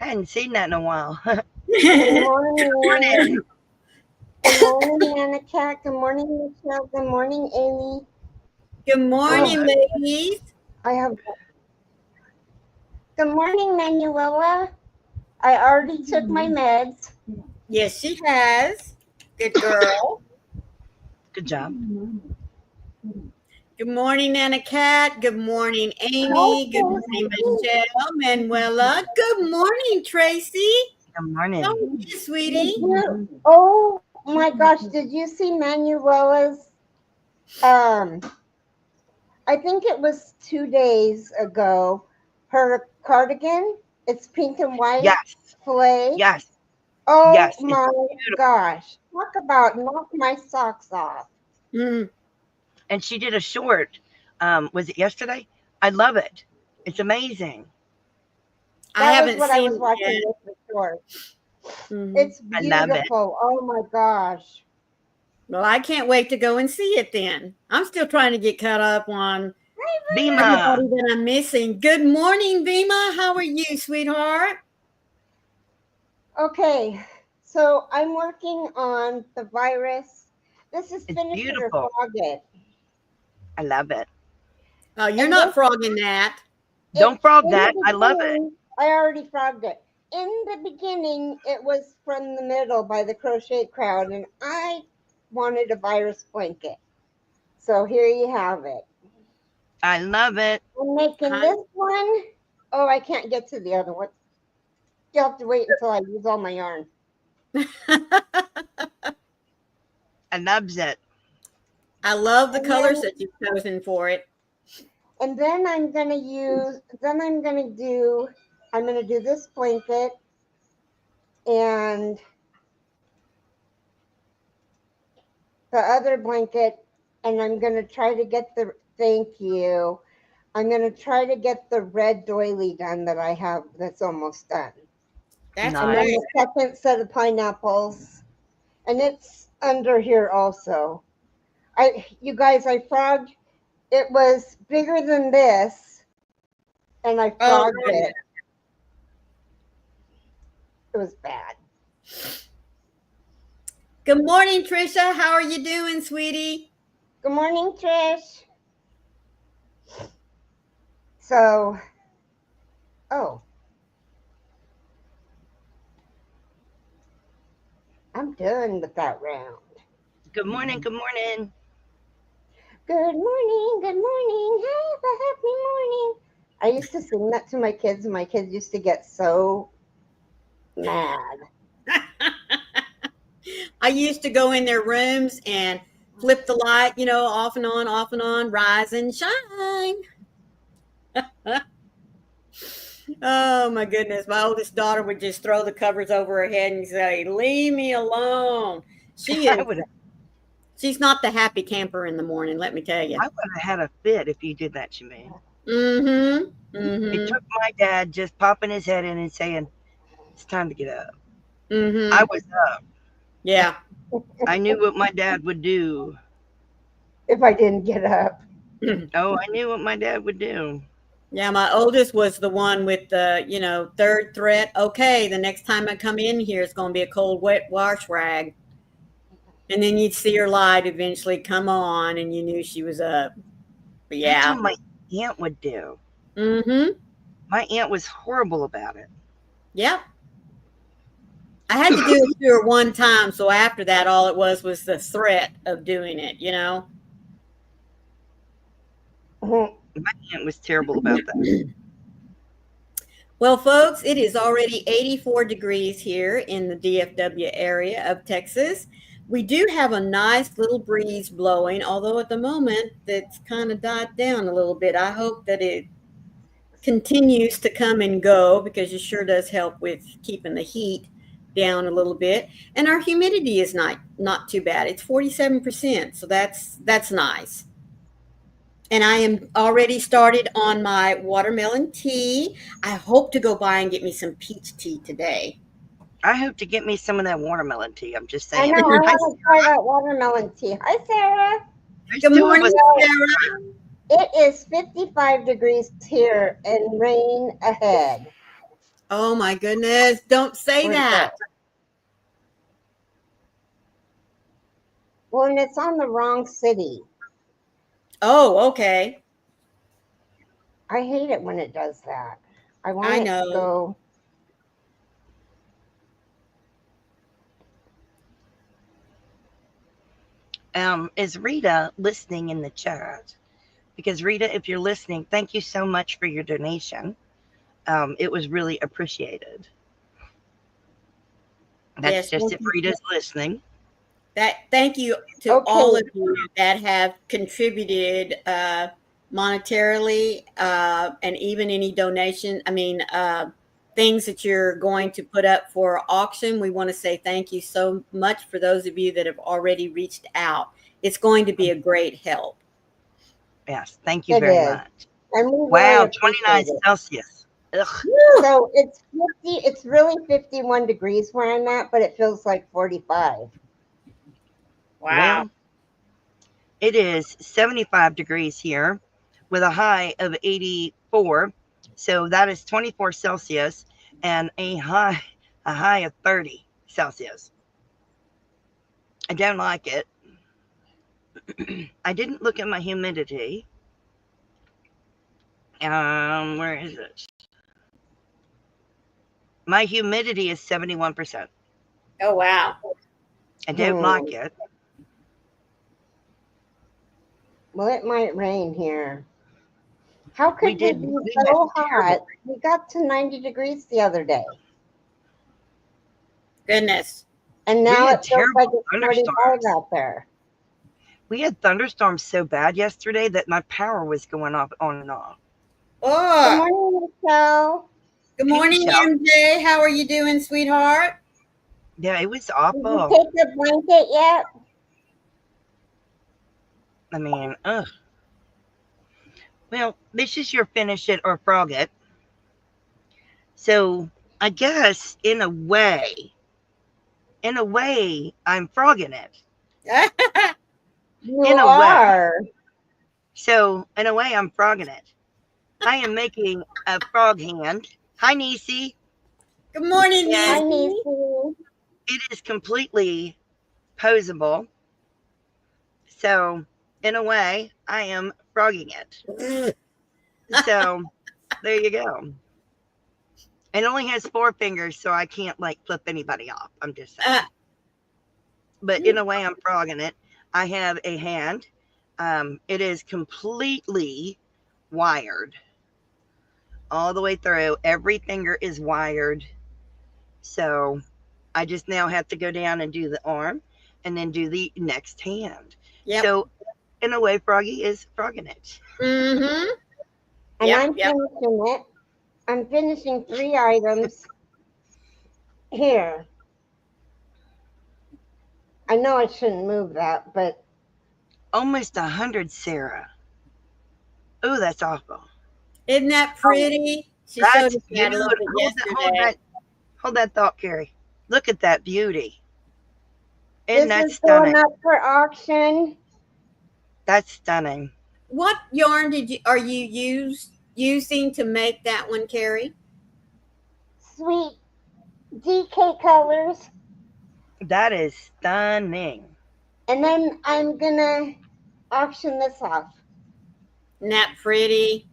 hadn't seen that in a while. Good morning. Morning. Good morning, Anna Cat. Good morning, Michelle. Good morning, Amy. Good Oh, morning, ladies. I have. Good morning, Manuela. I already took my meds. Yes, she has. Good girl. Good job. Good morning, Anna Cat. Good morning, Amy. Good morning, Michelle. Manuela. Good morning, Tracy. Good How morning. are you, sweetie? Oh my gosh! Did you see Manuela's? I think it was 2 days ago. Her cardigan. It's pink and white. Yes. Filet. Yes. Oh Yes. It's my beautiful. gosh! Talk about knock my socks off. Mm. And she did a short. Was it yesterday? I love it. It's amazing. I That was haven't what I seen was it watching yet. with the short. Mhm. It's I love it. beautiful. Oh my gosh. Well, I can't wait to go and see it then. I'm still trying to get caught up on Bima. everybody that I'm missing. Good morning, Vima. How are you, sweetheart? Okay, so I'm working on the virus. This is It's finish it or beautiful. frog it. I love it. Oh, you're And not this, frogging that. Don't it's frog in that. the I love it. beginning. I already frogged it. In the beginning, it was from the middle by the crochet crowd, and I wanted a virus blanket. So here you have it. I love it. I'm making Hi. this one. Oh, I can't get to the other one. You'll have to wait until I use all my yarn. I loves it. I love the And colors then, that you've chosen for it. and then I'm gonna use. Then I'm gonna do. I'm gonna do this blanket and the other blanket, and I'm gonna try to get the. Thank you. I'm gonna try to get the red doily done that I have. That's almost done. That's And then Nice. great. the second set of pineapples, and it's under here also. You guys, I frogged. It was bigger than this, and I Oh, frogged goodness. it. It was bad. Good morning, Trisha. How are you doing, sweetie? Good morning, Trish. So, oh, I'm done with that round. Good morning. Good morning. Good morning, good morning, have a happy morning. I used to sing that to my kids, and my kids used to get so mad. I used to go in their rooms and flip the light, off and on, rise and shine. Oh my goodness. My oldest daughter would just throw the covers over her head and say, "Leave me alone." She I is would. she's not the happy camper in the morning, let me tell you. I would have had a fit if you did that to me. Mhm. It Mhm. took my dad just popping his head in and saying, "It's time to get up." I Mhm. was up. Yeah. I knew what my dad would do. If I didn't get up. Oh, I knew what my dad would do. Yeah, my oldest was the one with the, third threat. Okay, the next time I come in here, it's going to be a cold, wet wash rag. And then you'd see her light eventually come on, and you knew she was up. But That's yeah. what my aunt would do. Mm-hmm. My aunt was horrible about it. Yep. I had to do it to her one time, so after that, all it was the threat of doing it. My aunt was terrible about that. Well, folks, it is already 84 degrees here in the DFW area of Texas. We do have a nice little breeze blowing, although at the moment it's kind of died down a little bit. I hope that it continues to come and go because it sure does help with keeping the heat down a little bit. And our humidity is not too bad. It's 47%, so that's nice. And I am already started on my watermelon tea. I hope to go by and get me some peach tea today. I hope to get me some of that watermelon tea. I'm just I saying. know, I Hi, want to try that watermelon tea. Hi, Sarah. there's Good two of morning, us. Sarah. It is 55 degrees here and rain ahead. Oh my goodness. Don't say Where's that. Well, and it's on the wrong city. Oh, okay. I hate it when it does that. I want I it know. to go. Is Rita listening in the chat? Because Rita, if you're listening, thank you so much for your donation. It was really appreciated. That's Yes, just thank if you. Rita's listening. Thank you to Okay. all of you that have contributed monetarily and even any donation. Things that you're going to put up for auction. We want to say thank you so much for those of you that have already reached out. It's going to be a great help. Yes, thank you It very is. much. And we Wow, really 29 appreciate it. Celsius. Ugh. So it's 50. It's really 51 degrees where I'm at, but it feels like 45. Well, it is 75 degrees here with a high of 84. So that is 24 Celsius and a high of 30 Celsius. I don't like it. I didn't look at my humidity. Where is it? My humidity is 71%. Oh, wow. I don't like it. Well, it might rain here. How could We we did- be we so had hot? terrible- We got to 90 degrees the other day. Goodness. And now had it feels terrible like it's 45 thunderstorms. out there. We had thunderstorms so bad yesterday that my power was going off on and off. Good Oh, morning, Michelle. good morning, Michelle. MJ. How are you doing, sweetheart? Yeah, it was Did you awful. take the blanket yet? I mean, ugh. Well, this is your finish it or frog it. So I guess in a way, I'm frogging it. You In a way. are. So in a way, I'm frogging it. I am making a frog hand. Hi, Nisi. Good morning, Hi, Nancy. Nisi. It is completely posable. So in a way, I am frogging it. So there you go. It only has 4 fingers, so I can't like flip anybody off. I'm just saying. But in a way, I'm frogging it. I have a hand. It is completely wired all the way through. Every finger is wired. So I just now have to go down and do the arm and then do the next hand. Yep. So in a way, Froggy is frogging it. Mm-hmm. And Yep, I'm yep. finishing it. I'm finishing 3 items here. I know I shouldn't move that, but Almost 100, Sarah. Oh, that's awful. Isn't that pretty? She That's showed us that a little bit beautiful. yesterday. Hold that thought, Carrie. Look at that beauty. this Isn't that is stunning? going up for auction. That's stunning. What yarn are you using to make that one, Carrie? Sweet DK colors. That is stunning. And then I'm going to auction this off. Isn't that pretty?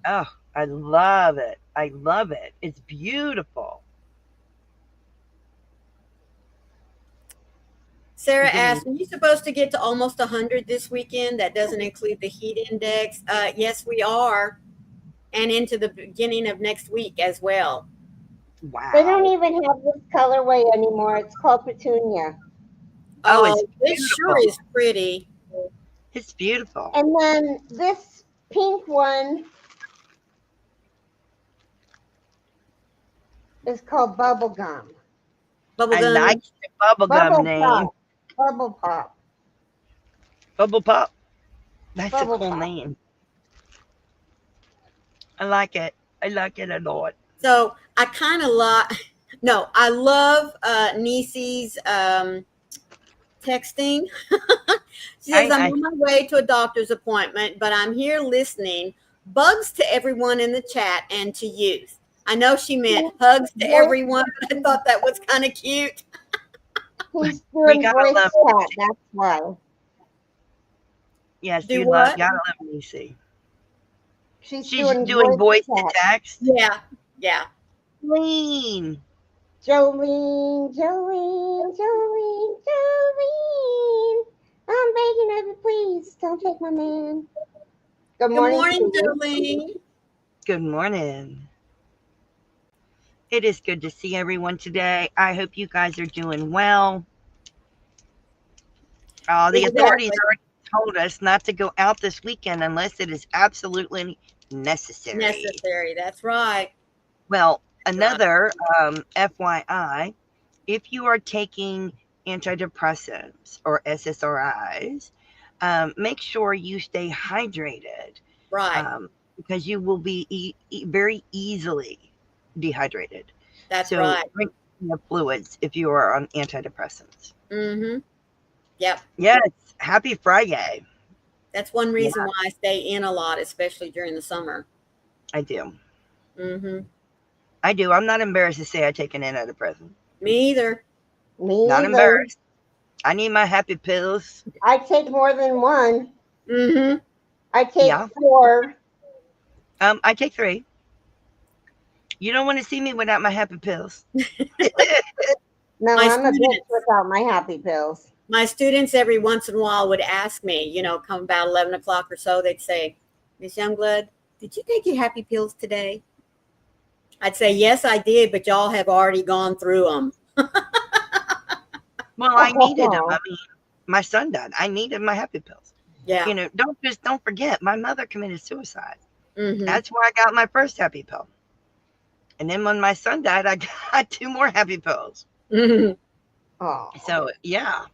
Oh, I love it. I love it. It's beautiful. Sarah Mhm. asked, are you supposed to get to almost 100 this weekend? That doesn't include the heat index. Yes, we are. And into the beginning of next week as well. Wow. They don't even have this colorway anymore. It's called Petunia. Oh, it's It sure beautiful. is pretty. It's beautiful. And then this pink one is called Bubblegum. I Bubblegum. like the bubblegum name. Pop. Bubble Pop. Bubble Pop. That's Bubble a cool Pop. name. I like it. I like it a lot. So I kind of I love Nisi's texting. She says, I'm on my way to a doctor's appointment, but I'm here listening. Bugs to everyone in the chat and to youth. I know she meant hugs to everyone, but I thought that was kind of cute. He's We doing gotta voice love chat. That's why. Yes, Do you what? gotta love Lucy. She's She's doing doing voice to chat. text. Yeah, yeah. Lean. Jolene, Jolene, Jolene, Jolene. I'm begging of you, please don't take my man. Good Good morning, morning, Julie. Jolene. Good morning. It is good to see everyone today. I hope you guys are doing well. The authorities already told us not to go out this weekend unless it is absolutely necessary. Necessary. That's right. Well, another FYI, if you are taking antidepressants or SSRIs, make sure you stay hydrated. Right. Because you will be very easily dehydrated. That's so right. drink fluids if you are on antidepressants. Mm-hmm. Yep. Yes. Happy Friday. That's one reason why I stay in a lot, especially during the summer. I do. Mm-hmm. I do. I'm not embarrassed to say I take an antidepressant. Me either. Me Not either. embarrassed. I need my happy pills. I take more than one. Mm-hmm. I take 4. I take 3. You don't want to see me without my happy pills. No, My I'm a bitch students- without my happy pills. My students every once in a while would ask me, you know, come about 11 o'clock or so, they'd say, Miss Youngblood, did you take your happy pills today? I'd say, yes, I did, but y'all have already gone through them. Well, I needed them. I mean, my son died. I needed my happy pills. Yeah. You know, don't forget, my mother committed suicide. Mm-hmm. That's why I got my first happy pill. And then when my son died, I got 2 more happy pills. Mm-hmm. Oh. So, yeah.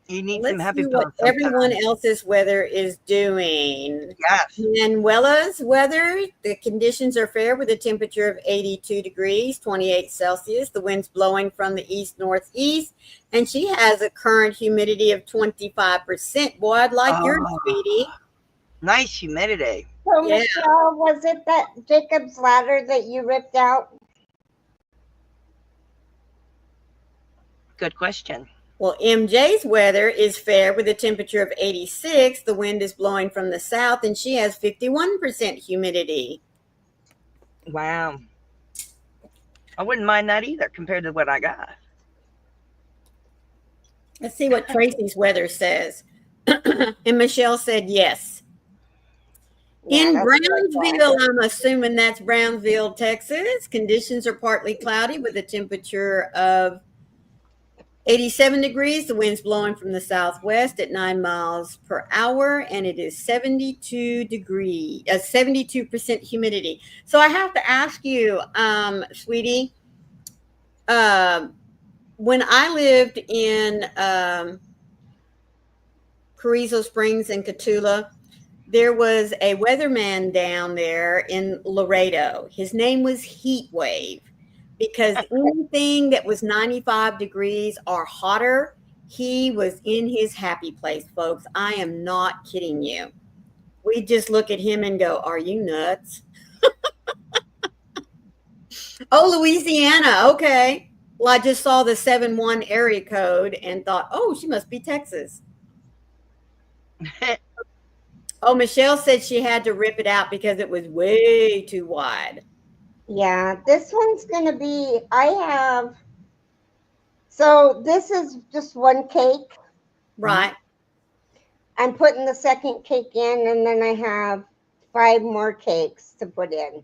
You need Let's some happy see pills. what everyone else's weather is doing. Yes. Manuela's weather, the conditions are fair with a temperature of 82 degrees, 28 Celsius. The wind's blowing from the east-northeast, and she has a current humidity of 25%. Boy, I'd like yours, sweetie. Nice humidity. So, Yeah. Michelle, was it that Jacob's ladder that you ripped out? Good question. Well, MJ's weather is fair with a temperature of 86. The wind is blowing from the south, and she has 51% humidity. Wow. I wouldn't mind that either compared to what I got. Let's see what Tracy's weather says. And Michelle said yes. Yeah, In that's what I Brownsville, thought. I'm assuming that's Brownsville, Texas. Conditions are partly cloudy with a temperature of 87 degrees. The wind's blowing from the southwest at 9 miles per hour, and it is 72 degrees, 72% humidity. So I have to ask you, sweetie, when I lived in Carrizo Springs and Cotulla, there was a weatherman down there in Laredo. His name was Heatwave, because anything that was 95 degrees or hotter, he was in his happy place, folks. I am not kidding you. We just look at him and go, are you nuts? Oh, Louisiana. Okay. Well, I just saw the 71 area code and thought, oh, she must be Texas. Oh, Michelle said she had to rip it out because it was way too wide. Yeah, this one's going to be, so this is just one cake. Right. I'm putting the second cake in, and then I have 5 more cakes to put in.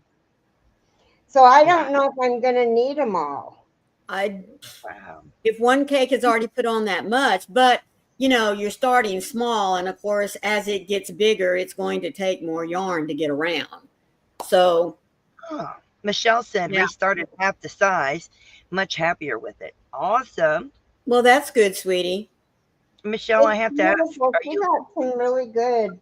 So I don't know if I'm going to need them all. Wow. If one cake has already put on that much, but you know, you're starting small, and of course, as it gets bigger, it's going to take more yarn to get around. So, Michelle said restarted half the size, much happier with it. Awesome. Well, that's good, sweetie. Michelle, I have to ask, She got some really good,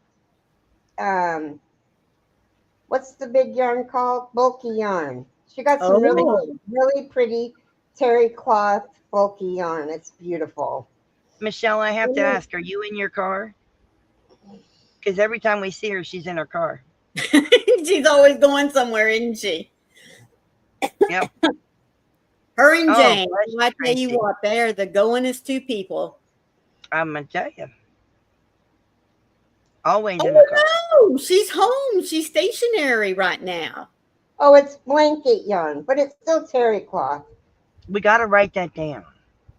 what's the big yarn called? Bulky yarn. She got some really pretty terry cloth bulky yarn. It's beautiful. Michelle, I have to ask, are you in your car? Because every time we see her, she's in her car. She's always going somewhere, isn't she? Yep. Her and Oh, Jane. bless Well, I tell you Tracy. what, they're the goingest two people. I'm gonna tell you. Always in the car. Oh no, she's home. She's stationary right now. Oh, it's blanket yarn, but it's still terry cloth. We gotta write that down.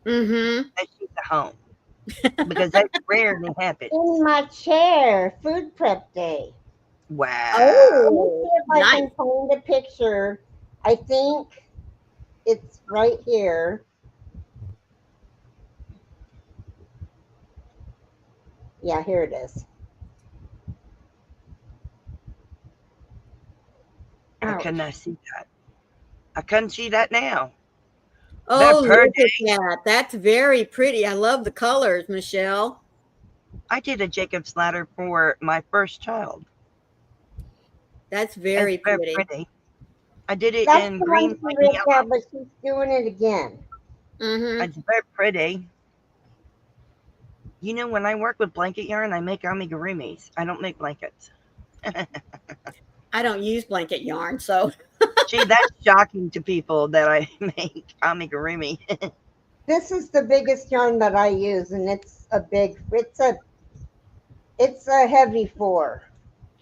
Mm-hmm. That she's at home. Because that rarely happens. In my chair, food prep day. Wow. Let me Oh, see if I nice. can find a picture. I think it's right here. Yeah, here it is. I Ouch. could not see that. I couldn't see that now. Oh, per look at that. That's very pretty. I love the colors, Michelle. I did a Jacob's ladder for my first child. That's It's very very pretty. pretty. I did it That's in the green, one she white, and ripped yellow. out, but she's doing it again. Mm-hmm. It's very pretty. You know, when I work with blanket yarn, I make amigurumis. I don't make blankets. I don't use blanket yarn, so Gee, that's shocking to people that I make amigurumi. This is the biggest yarn that I use, and it's a heavy 4.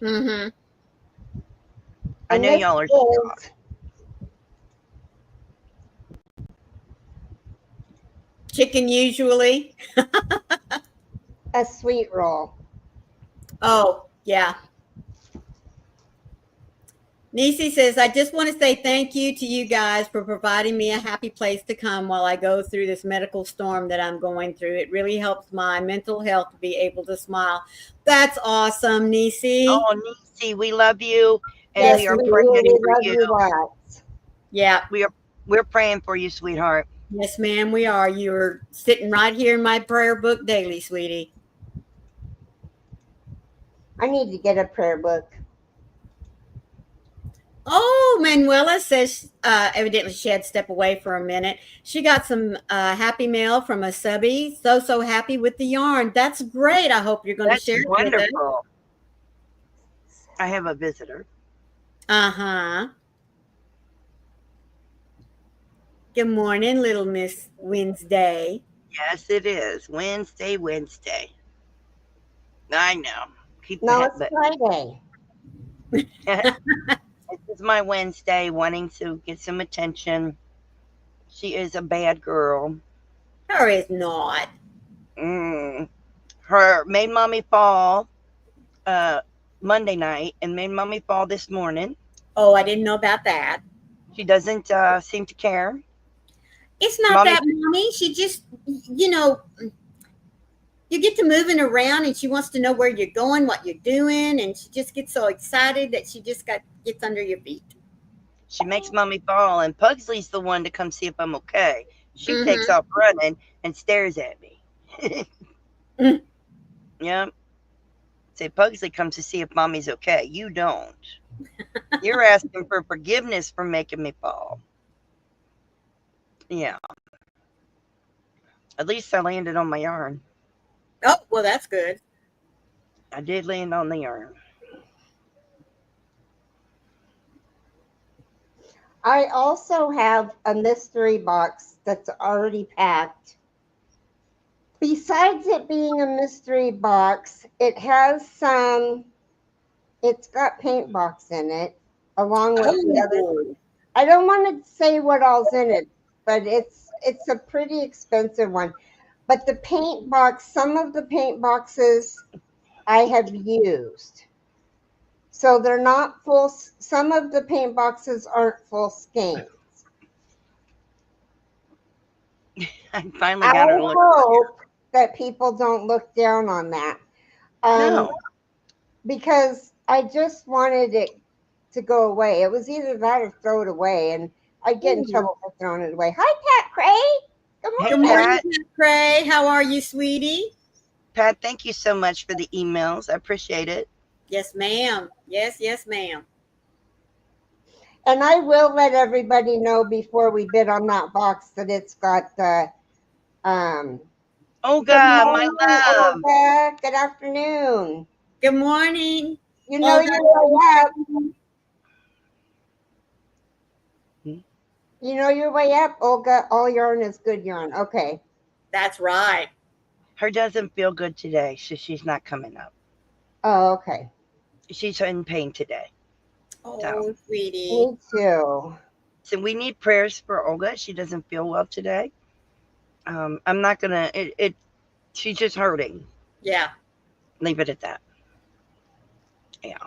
mm-hmm. I And know this y'all are is shocked. Chicken usually. a sweet roll. Oh, yeah. Nisi says, I just want to say thank you to you guys for providing me a happy place to come while I go through this medical storm that I'm going through. It really helps my mental health to be able to smile. That's awesome, Nisi. Oh, Nisi, we love you, and Yes, we are we praying really for love you. you lots. Yeah. We're praying for you, sweetheart. Yes, ma'am, we are. You're sitting right here in my prayer book daily, sweetie. I need to get a prayer book. Oh, Manuela says evidently she had to step away for a minute. She got some happy mail from a subby. So happy with the yarn. That's great. I hope you're going to That's share it with us. wonderful. I have a visitor. Uh-huh. Good morning, little Miss Wednesday. Yes, it is. Wednesday. I know. Keep No, that, it's but Friday. this is my Wednesday, wanting to get some attention. She is a bad girl. Her is not. Her made mommy fall Monday night and made mommy fall this morning. Oh, I didn't know about that. She doesn't seem to care. It's not Mommy- that, Mommy. She just, you get to moving around and she wants to know where you're going, what you're doing, and she just gets so excited that she just gets under your feet. She makes mommy fall, and Pugsley's the one to come see if I'm okay. She Mhm. takes off running and stares at me. Mm. Yep. Say Pugsley comes to see if mommy's okay. You don't. You're asking for forgiveness for making me fall. Yeah. At least I landed on my yarn. Oh, well, that's good. I did land on the yarn. I also have a mystery box that's already packed. Besides it being a mystery box, it's got paint box in it, along with the other. Oh. I don't want to say what all's in it, but it's a pretty expensive one. But the paint box, some of the paint boxes I have used. So they're not full. Some of the paint boxes aren't full skeins. I finally got her to I look. hope that people don't look down on that. No. Because I just wanted it to go away. It was either that or throw it away, and I'd get in trouble for throwing it away. Hi, Pat Cray. Good Hey, Good morning. morning, Pat. Cray. How are you, sweetie? Pat, thank you so much for the emails. I appreciate it. Yes, ma'am. Yes, ma'am. And I will let everybody know before we bid on that box that it's got the. Oh Good God, my morning, love. Olga. Good afternoon. Good morning. You know Olga. your way up. You know your way up, Olga. All yarn is good yarn. Okay. That's right. Her doesn't feel good today, so she's not coming up. Oh, okay. She's in pain today. Oh, sweetie. Me too. So we need prayers for Olga. She doesn't feel well today. I'm not gonna. She's just hurting. Yeah. Leave it at that. Yeah.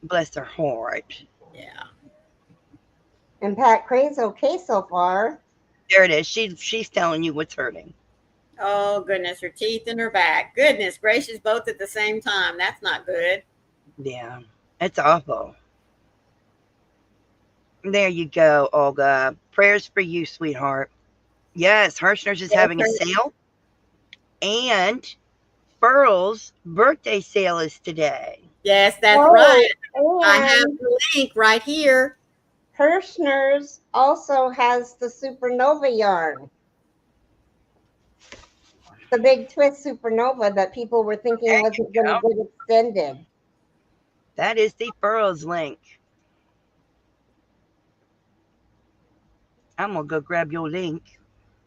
Bless her heart. Yeah. And Pat Cray's okay so far. There it is. She's telling you what's hurting. Oh, goodness. Her teeth in her back. Goodness gracious, both at the same time. That's not good. Yeah, it's awful. There you go, Olga. Prayers for you, sweetheart. Yes, Hirschner's is having a sale, and Furl's birthday sale is today. Yes, that's Oh, right. I have and the link right here. Hirschner's also has the Supernova yarn. The big twist Supernova that people were thinking There wasn't you going to get extended. That is the Furl's link. I'm gonna go grab your link.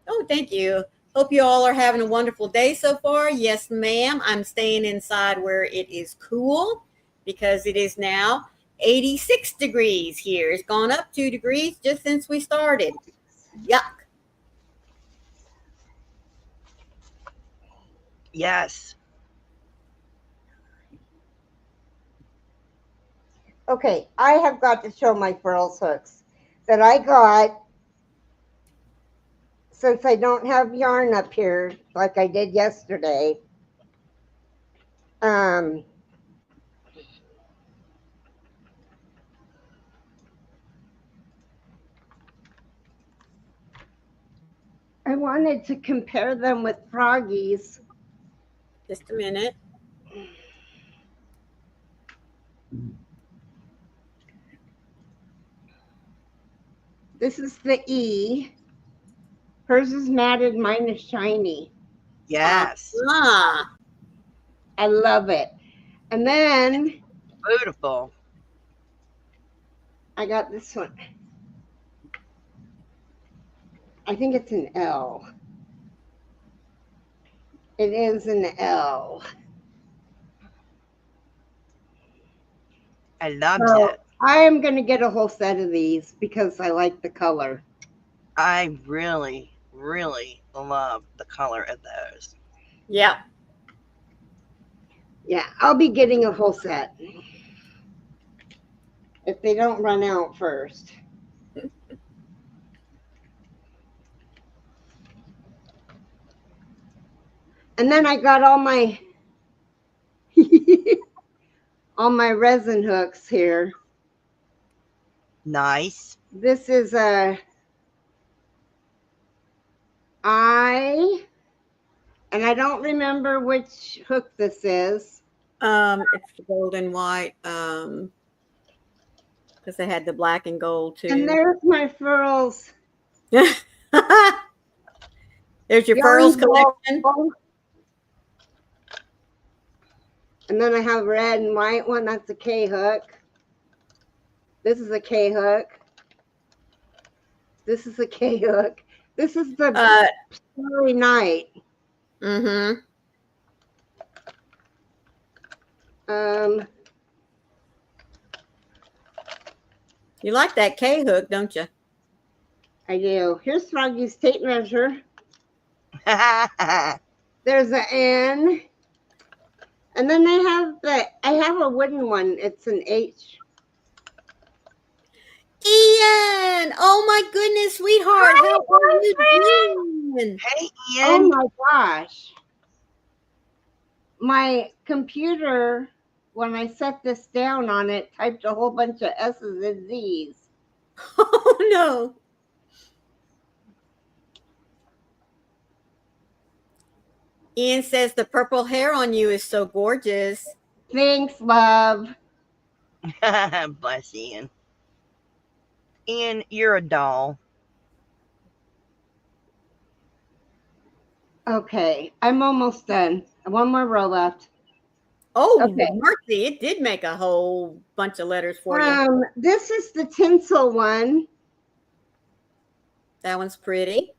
Oh, thank you. Hope you all are having a wonderful day so far. Yes, ma'am. I'm staying inside where it is cool because it is now 86 degrees here. It's gone up 2 degrees just since we started. Yuck. Yes. Okay, I have got to show my Furls hooks that I got since I don't have yarn up here like I did yesterday. I wanted to compare them with Froggy's. Just a minute. This is the E. Hers is matted, mine is shiny. Yes. Ah, I love it. And then Beautiful. I got this one. I think it's an L. It is an L. I loved So it. I am going to get a whole set of these because I like the color. I really, really love the color of those. yeah. Yeah, I'll be getting a whole set. If they don't run out first. And then I got all my all my resin hooks here. Nice. This is a and I don't remember which hook this is. It's the gold and white. Because they had the black and gold too. And there's my Furls. There's your Furls collection. And then I have red and white one. That's a K hook. This is a K hook. This is a K hook. This is the Starry Night. Mm-hmm. You like that K hook, don't you? I do. Here's Froggy's tape measure. There's an N. And then they have I have a wooden one. It's an H. Ian! Oh my goodness, sweetheart. How are you doing? Hey, Oh Ian. my gosh. My computer, when I set this down on it, typed a whole bunch of S's and Z's. Oh no. Ian says the purple hair on you is so gorgeous. Thanks, love. Bless Ian. Ian, you're a doll. Okay, I'm almost done. One more row left. Oh, Okay. Mercy, it did make a whole bunch of letters for you. This is the tinsel one. That one's pretty.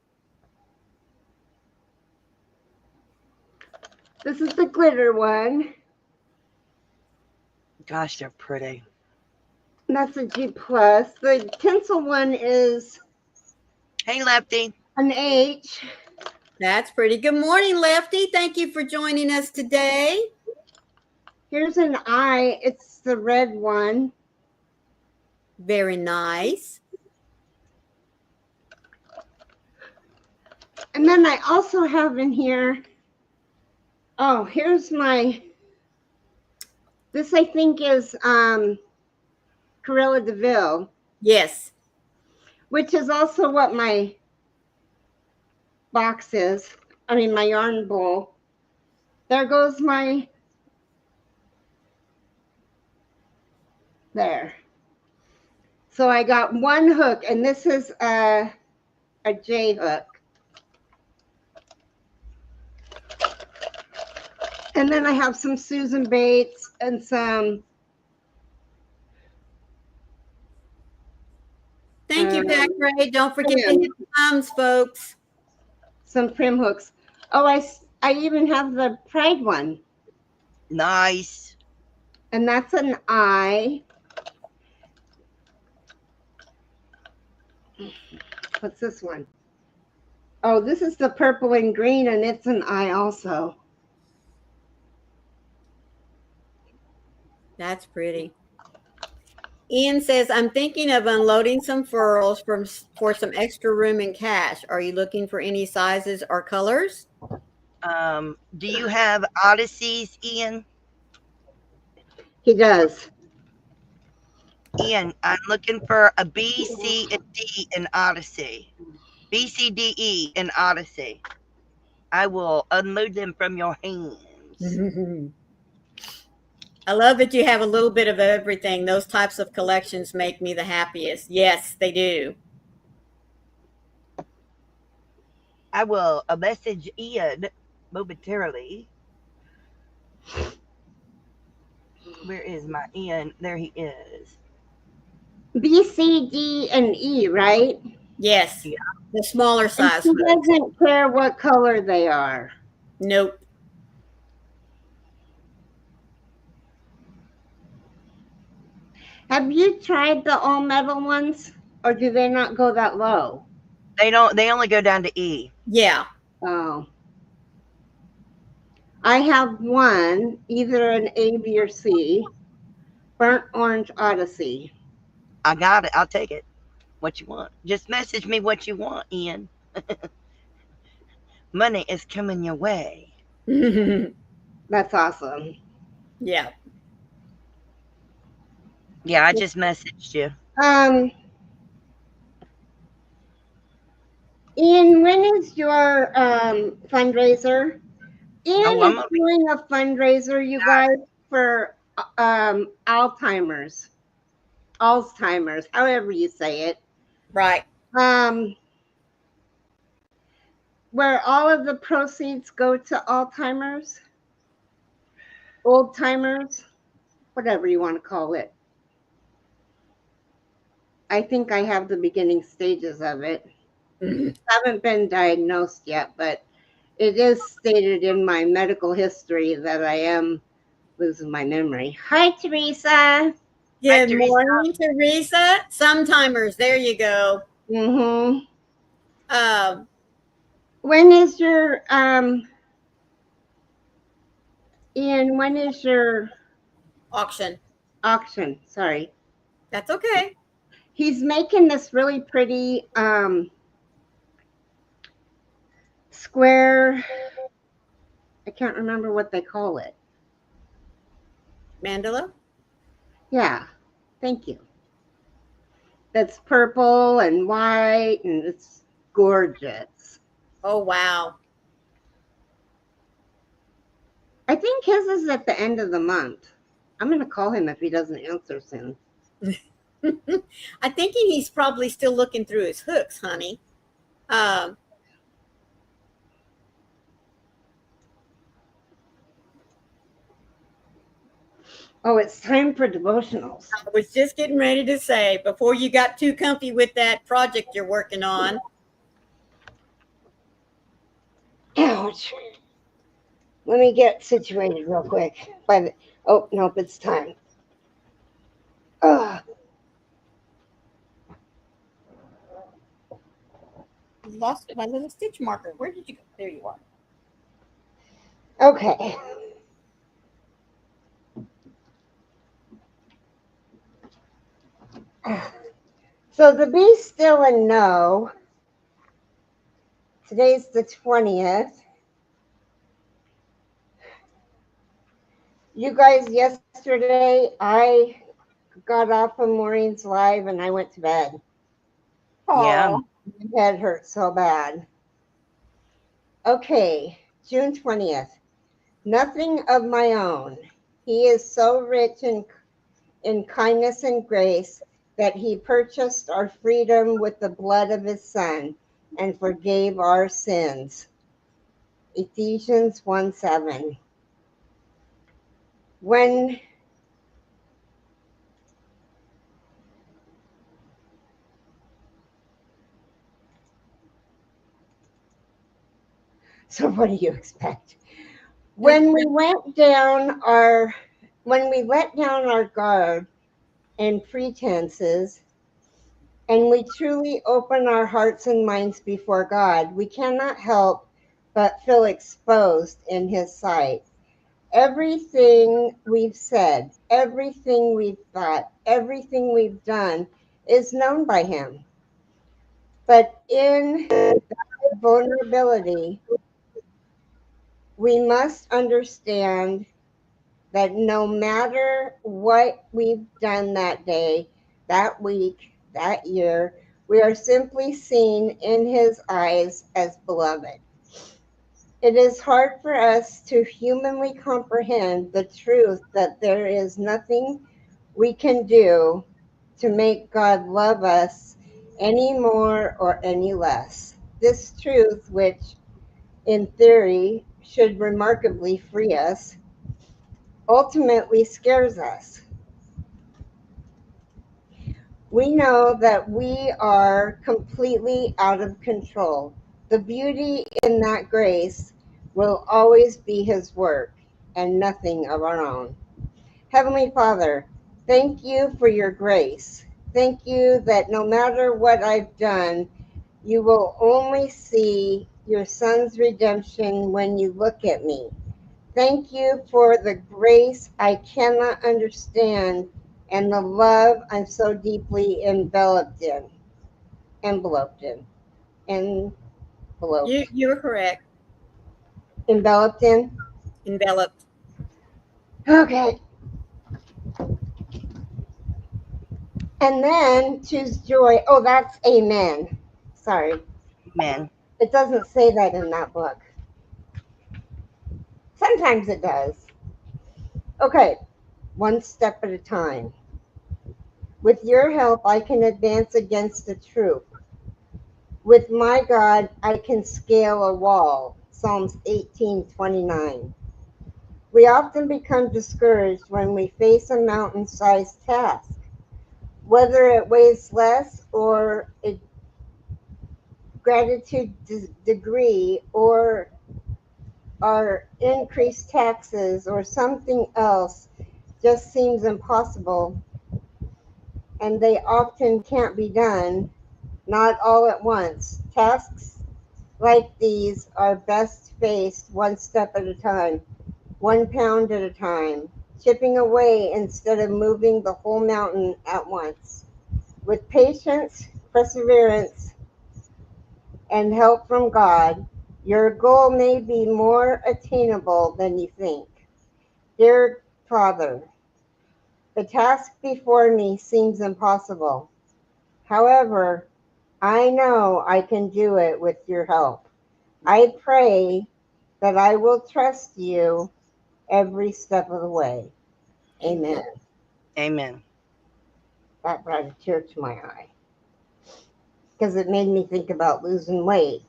This is the glitter one. Gosh, they're pretty. And that's a G plus. The tinsel one is Hey, Lefty. an H. That's pretty. Good morning, Lefty. Thank you for joining us today. Here's an I. It's the red one. Very nice. And then I also have in here, oh, here's my, this I think is Corella DeVille, Yes. which is also what my box is. I mean, my yarn bowl. There goes my, there. So I got one hook, and this is a J hook. And then I have some Susan Bates and some. Thank you, Pack Ray. Don't forget to hit the thumbs, folks. Some prim hooks. Oh, I even have the Pride one. Nice. And that's an I. What's this one? Oh, this is the purple and green, and it's an I also. That's pretty. Ian says, I'm thinking of unloading some furls for some extra room and cash. Are you looking for any sizes or colors? Do you have Odysseys, Ian? He does. Ian, I'm looking for a B, C, and D in Odyssey. B, C, D, E in Odyssey. I will unload them from your hands. I love that you have a little bit of everything. Those types of collections make me the happiest. Yes, they do. I will message Ian momentarily. Where is my Ian? There he is. B, C, D, and E, right? Yes. Yeah. The smaller And size. she doesn't care what color they are. Nope. Have you tried the all metal ones, or do they not go that low? They don't. They only go down to E. Yeah. Oh. I have one, either an A, B, or C. Burnt Orange Odyssey. I got it. I'll take it. What you want? Just message me what you want, Ian. Money is coming your way. That's awesome. Yeah. Yeah, I just messaged you. Ian, when is your fundraiser? Ian I'm is doing a fundraiser, you guys, for Alzheimer's, however you say it. Right. Where all of the proceeds go to Alzheimer's, old timers, whatever you want to call it. I think I have the beginning stages of it. Haven't been diagnosed yet, but it is stated in my medical history that I am losing my memory. Hi, Teresa. Good Teresa. morning, Teresa. Sometimers. There you go. Mm-hmm. When is your Ian? When is your auction? Auction. Sorry. That's okay. He's making this really pretty square. I can't remember what they call it. Mandala? Yeah. Thank you. That's purple and white, and it's gorgeous. Oh, wow. I think his is at the end of the month. I'm going to call him if he doesn't answer soon. I'm thinking he's probably still looking through his hooks, honey. Oh, it's time for devotionals. I was just getting ready to say, before you got too comfy with that project you're working on. Ouch. Let me get situated real quick. Oh, nope, it's time. Ugh. Lost my little stitch marker. Where did you go? There you are. Okay. So to be still and know, today's the 20th. You guys, yesterday I got off of Maureen's live and I went to bed. Yeah. My head hurt so bad. Okay, June 20th. Nothing of my own. He is so rich in kindness and grace that he purchased our freedom with the blood of his son and forgave our sins. Ephesians 1:7. So what do you expect? When we let down our guard and pretenses, and we truly open our hearts and minds before God, we cannot help but feel exposed in his sight. Everything we've said, everything we've thought, everything we've done is known by him. But in vulnerability, we must understand that no matter what we've done that day, that week, that year, we are simply seen in his eyes as beloved. It is hard for us to humanly comprehend the truth that there is nothing we can do to make God love us any more or any less. This truth, which in theory should remarkably free us, ultimately scares us. We know that we are completely out of control. The beauty in that grace will always be his work and nothing of our own. Heavenly Father, thank you for your grace. Thank you that no matter what I've done, you will only see your son's redemption when you look at me. Thank you for the grace I cannot understand and the love I'm so deeply enveloped in. Enveloped in. Enveloped. You're correct. Enveloped in. Enveloped. Okay. And then choose joy. Oh, that's amen. Sorry. Man. It doesn't say that in that book. Sometimes it does. Okay. One step at a time. With your help, I can advance against the troop. With my God, I can scale a wall. Psalms 18:29. We often become discouraged when we face a mountain-sized task, whether it weighs less or a gratitude degree or our increased taxes or something else just seems impossible, and they often can't be done, not all at once. Tasks like these are best faced one step at a time, 1 pound at a time, chipping away instead of moving the whole mountain at once. With patience, perseverance, and help from God, your goal may be more attainable than you think. Dear Father, the task before me seems impossible. However, I know I can do it with your help. I pray that I will trust you every step of the way. Amen. Amen. That brought a tear to my eye because it made me think about losing weight.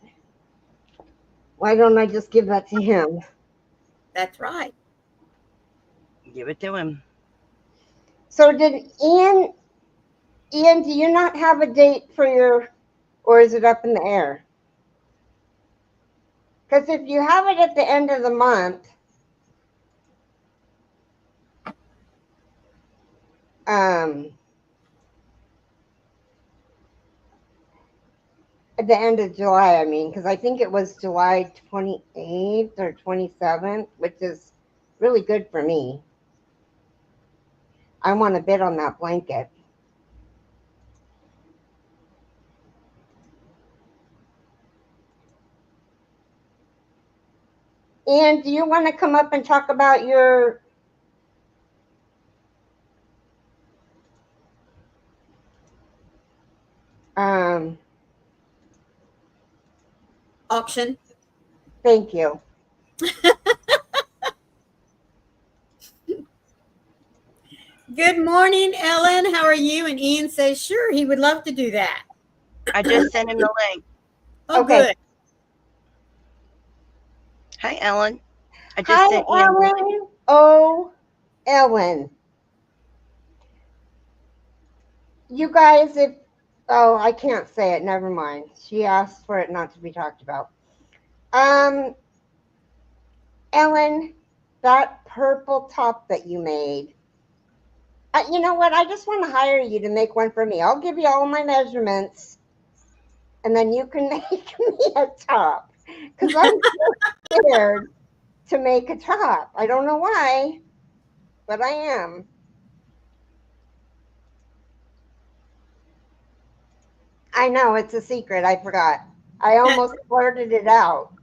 Why don't I just give that to him? That's right. Give it to him. So did Ian, do you not have a date for your, or is it up in the air? Because if you have it at the end of the month, at the end of July, I mean, because I think it was July 28th or 27th, which is really good for me. I want to bid on that blanket. And do you want to come up and talk about your Auction. thank you. Good morning, Ellen. How are you? And Ian says, sure, he would love to do that. I just sent him the link. Oh, Okay. good. Hi, Ellen. I just Hi, sent Ian the link. Ellen. Oh, Ellen. You guys, I can't say it. Never mind. She asked for it not to be talked about. Ellen, that purple top that you made. You know what? I just want to hire you to make one for me. I'll give you all my measurements, and then you can make me a top. Because I'm so scared to make a top. I don't know why, but I am. I know it's a secret. I forgot. I almost blurted it out.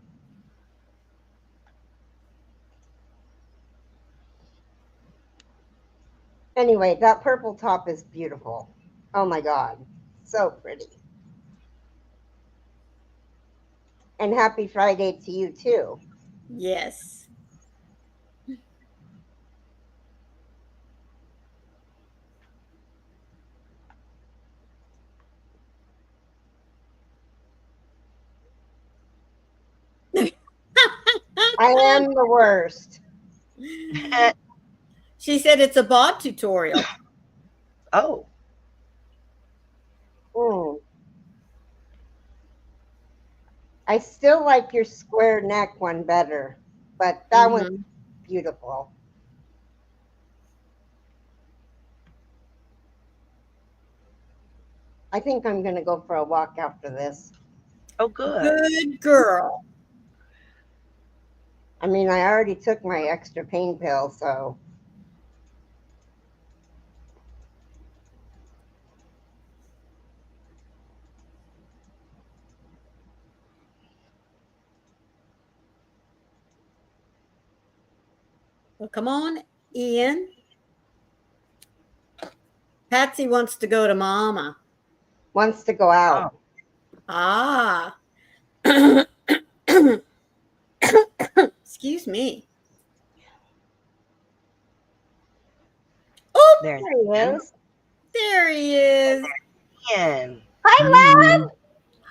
Anyway, that purple top is beautiful. Oh my God. So pretty. And happy Friday to you too. Yes. I am the worst. She said it's a bod tutorial. Oh, I still like your square neck one better, but that one's beautiful. I think I'm going to go for a walk after this. oh, good. Good girl. I mean, I already took my extra pain pill, so. Well, come on, Ian. Patsy wants to go to Mama. Wants to go out. Ah. Excuse me. Oh, There's There he is. there he is. Ian. Hi, love.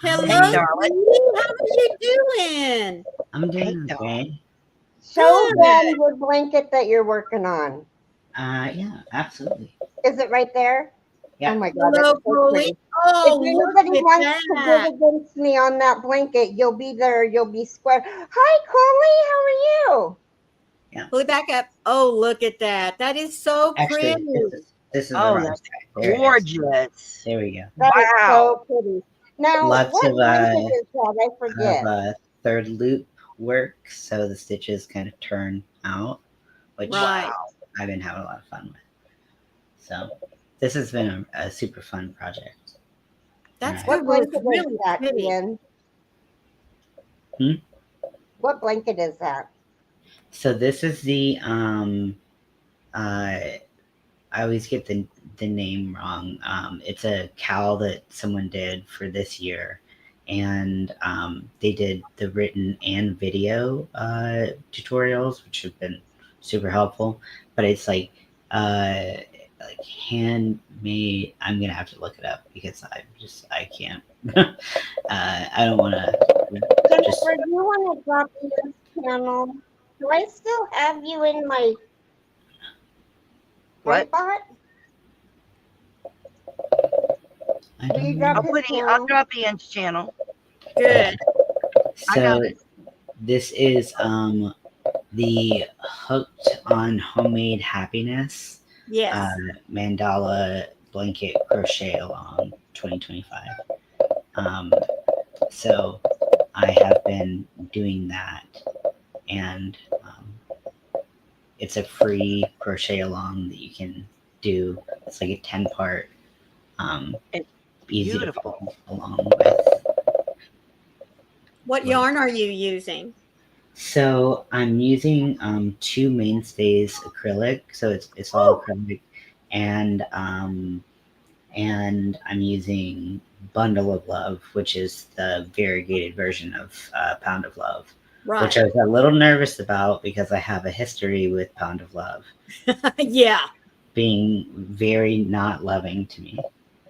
Hello, Hey, darling. sweetie. How are you doing? I'm Hey, doing dog. okay. Show Good. them your blanket that you're working on. Yeah, absolutely. Is it right there? Yeah. Oh my God. Hello, That's so Coley. pretty. Oh, If look anybody at wants to that. bid against me on that blanket, you'll be there. You'll be square. Hi, Coley. How are you? Pull it back up. Oh, look at that. That is so Actually, pretty. this is the Oh, wrong that's side. There it is. gorgeous. There we go. That is Wow. so pretty. Now, Lots what of, blanket is that? I forget. Third loop work, so the stitches kind of turn out, which Right. I've been having a lot of fun with. So this has been a super fun project. That's Right. good. What Well, it's blanket really is that, pretty. Ian? What blanket is that? So this is the I always get the name wrong. It's a cowl that someone did for this year, and they did the written and video tutorials, which have been super helpful. But it's like handmade. I'm gonna have to look it up because I can't. I don't want to. Jennifer, do you want to drop Ian's channel? Do I still have you in my What? bot? I Will you don't drop know. his I'll channel? drop Ian's channel. Good. I got So it. this is the Hooked on Homemade Happiness Yes. mandala blanket crochet along 2025. So I have been doing that, and it's a free crochet along that you can do. It's like a 10-part, It's easy to beautiful. follow along with. What yarn are you using? So I'm using 2 mainstays acrylic, so it's all acrylic, and I'm using Bundle of Love, which is the variegated version of Pound of Love, Right. which I was a little nervous about because I have a history with Pound of Love Yeah. being very not loving to me.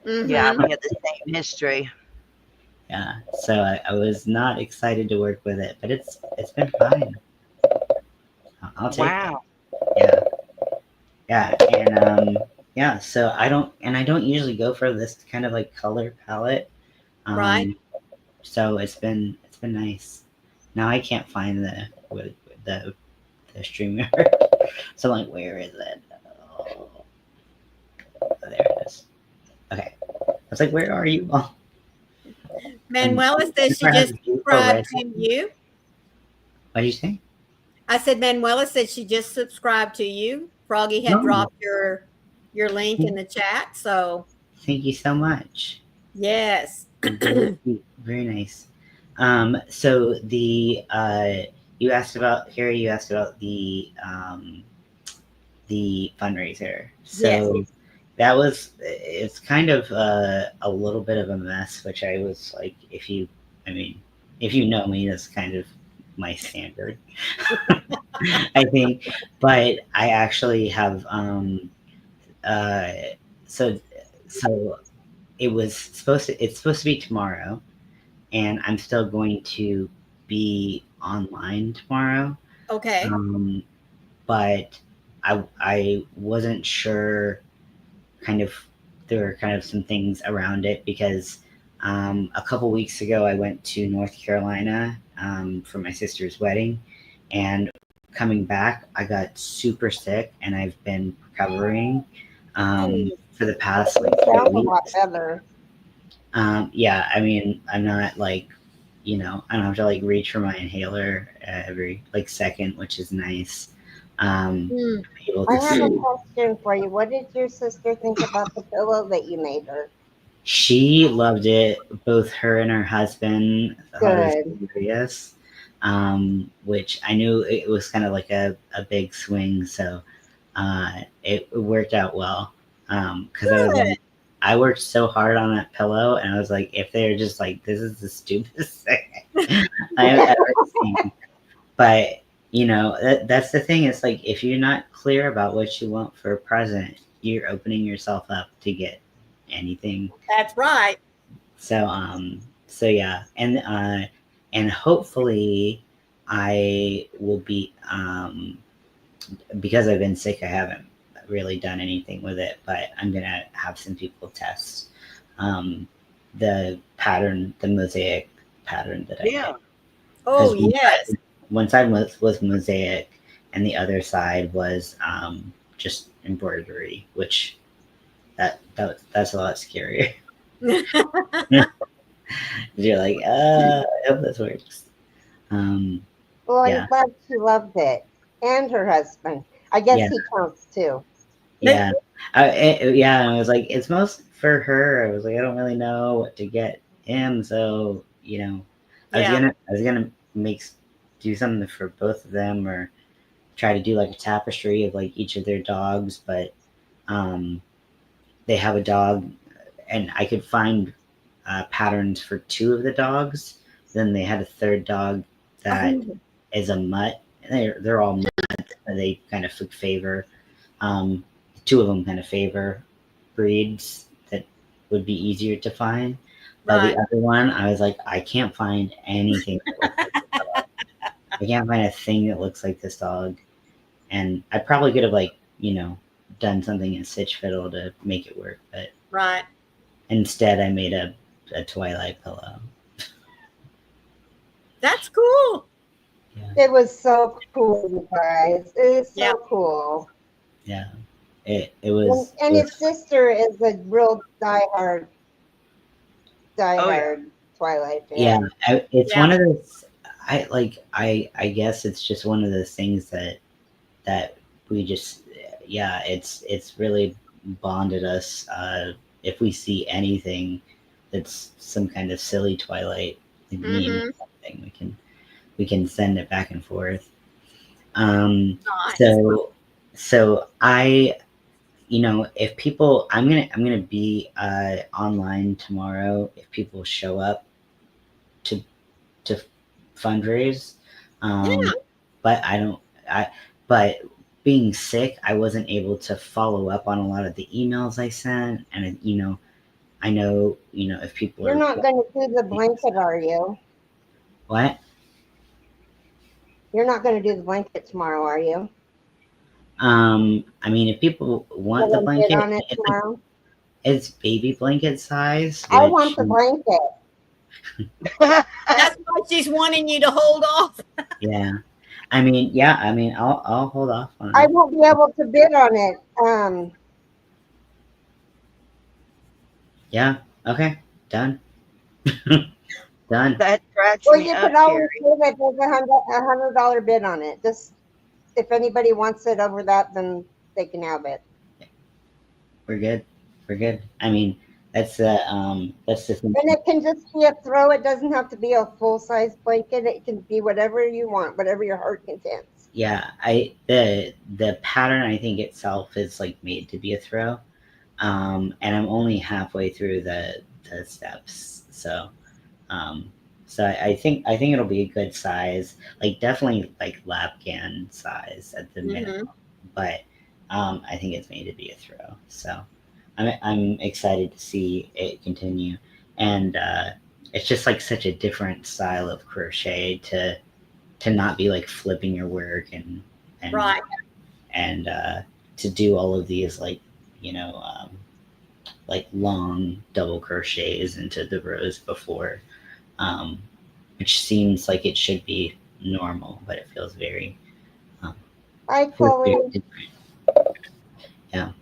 Mhm. Yeah, we had the same history. Yeah, so I was not excited to work with it, but it's been fine. I'll take it. Wow. Yeah, and yeah. So I don't usually go for this kind of like color palette. Right. So it's been nice. Now I can't find the streamer. So I'm like, where is it? Oh, there it is. Okay. I was like, where are you all? Manuela says she just subscribed to you. What did you say? I said Manuela said she just subscribed to you. Froggy had Oh. dropped your link in the chat. So Thank you so much. yes. Very sweet. Very nice. So the you asked about Harry. You asked about the fundraiser. So Yes. that was it's kind of a little bit of a mess, which I was like, if you know me, that's kind of my standard. I think, but I actually have so it's supposed to be tomorrow, and I'm still going to be online tomorrow. Okay. But I wasn't sure. There were kind of some things around it because a couple weeks ago I went to North Carolina for my sister's wedding, and coming back I got super sick, and I've been recovering for the past like 3 Sounds a lot weeks. better. Yeah, I mean, I'm not like, I don't have to like reach for my inhaler every like second, which is nice. Able I to have a see. question for you. What did your sister think about the pillow that you made her? She loved it. Both her and her husband thought it Good. was hilarious, which I knew it was kind of like a big swing, so it worked out well. Because I was Good. like, I worked so hard on that pillow, and I was like, if they're just like, this is the stupidest thing I've ever seen. But that's the thing. It's like if you're not clear about what you want for a present, you're opening yourself up to get anything. That's right. So yeah, and hopefully I will be because I've been sick. I haven't really done anything with it, but I'm gonna have some people test the pattern, the mosaic pattern that I did. Oh yes. One side was mosaic, and the other side was just embroidery, which that's a lot scarier. You're like, I hope this works. Well, I'm Yeah. glad she loved it. And her husband. I guess Yeah. he counts too. Yeah. Yeah, I was like, it's most for her. I was like, I don't really know what to get him, so I was gonna do something for both of them, or try to do like a tapestry of like each of their dogs, but they have a dog, and I could find patterns for 2 of the dogs. Then they had a third dog that is a mutt. They're all mutts. They kind of favor. 2 of them kind of favor breeds that would be easier to find. But Right. the other one, I was like, I can't find anything that looks like this dog. I can't find a thing that looks like this dog. And I probably could have done something in Stitch Fiddle to make it work, but Right. Instead, I made a Twilight pillow. That's cool. Yeah, It was so cool, you guys. It is so Yeah. cool. yeah. It And, was. and It his was sister is a real diehard Oh, yeah. Twilight yeah. fan. It's Yeah. one of those. I guess it's just one of those things that we just, yeah, it's really bonded us. If we see anything that's some kind of silly Twilight meme Mhm. or something, we can send it back and forth. Um, Nice. so I, if people, I'm gonna be online tomorrow. If people show up to to fundraise, Yeah. but but being sick, I wasn't able to follow up on a lot of the emails I sent, and I know if people You're are not going to do the blanket, are you? what. You're not going to do the blanket tomorrow, are you? I mean, if people want the You're going to bid blanket, on it tomorrow? it's baby blanket size, I which want the blanket. That's why she's wanting you to hold off. yeah. I mean, yeah. I mean, I'll hold off on I it. won't be able to bid on it. Yeah. Okay. Done. Done. That cracks Well, me you up, could always Terry. say that there's $100 bid on it. Just if anybody wants it over that, then they can have it. We're good. We're good. I mean, that's the thing. And it can just be a throw. It doesn't have to be a full size blanket. It can be whatever you want, whatever your heart contents. Yeah, the pattern I think itself is like made to be a throw, and I'm only halfway through the steps, so I think it'll be a good size, like definitely like Lapcan size at the minimum, but I think it's made to be a throw, so I'm excited to see it continue, and it's just like such a different style of crochet to not be like flipping your work and Right. and to do all of these like long double crochets into the rows before, which seems like it should be normal, but it feels very Hi, feels Chloe. very different. Yeah.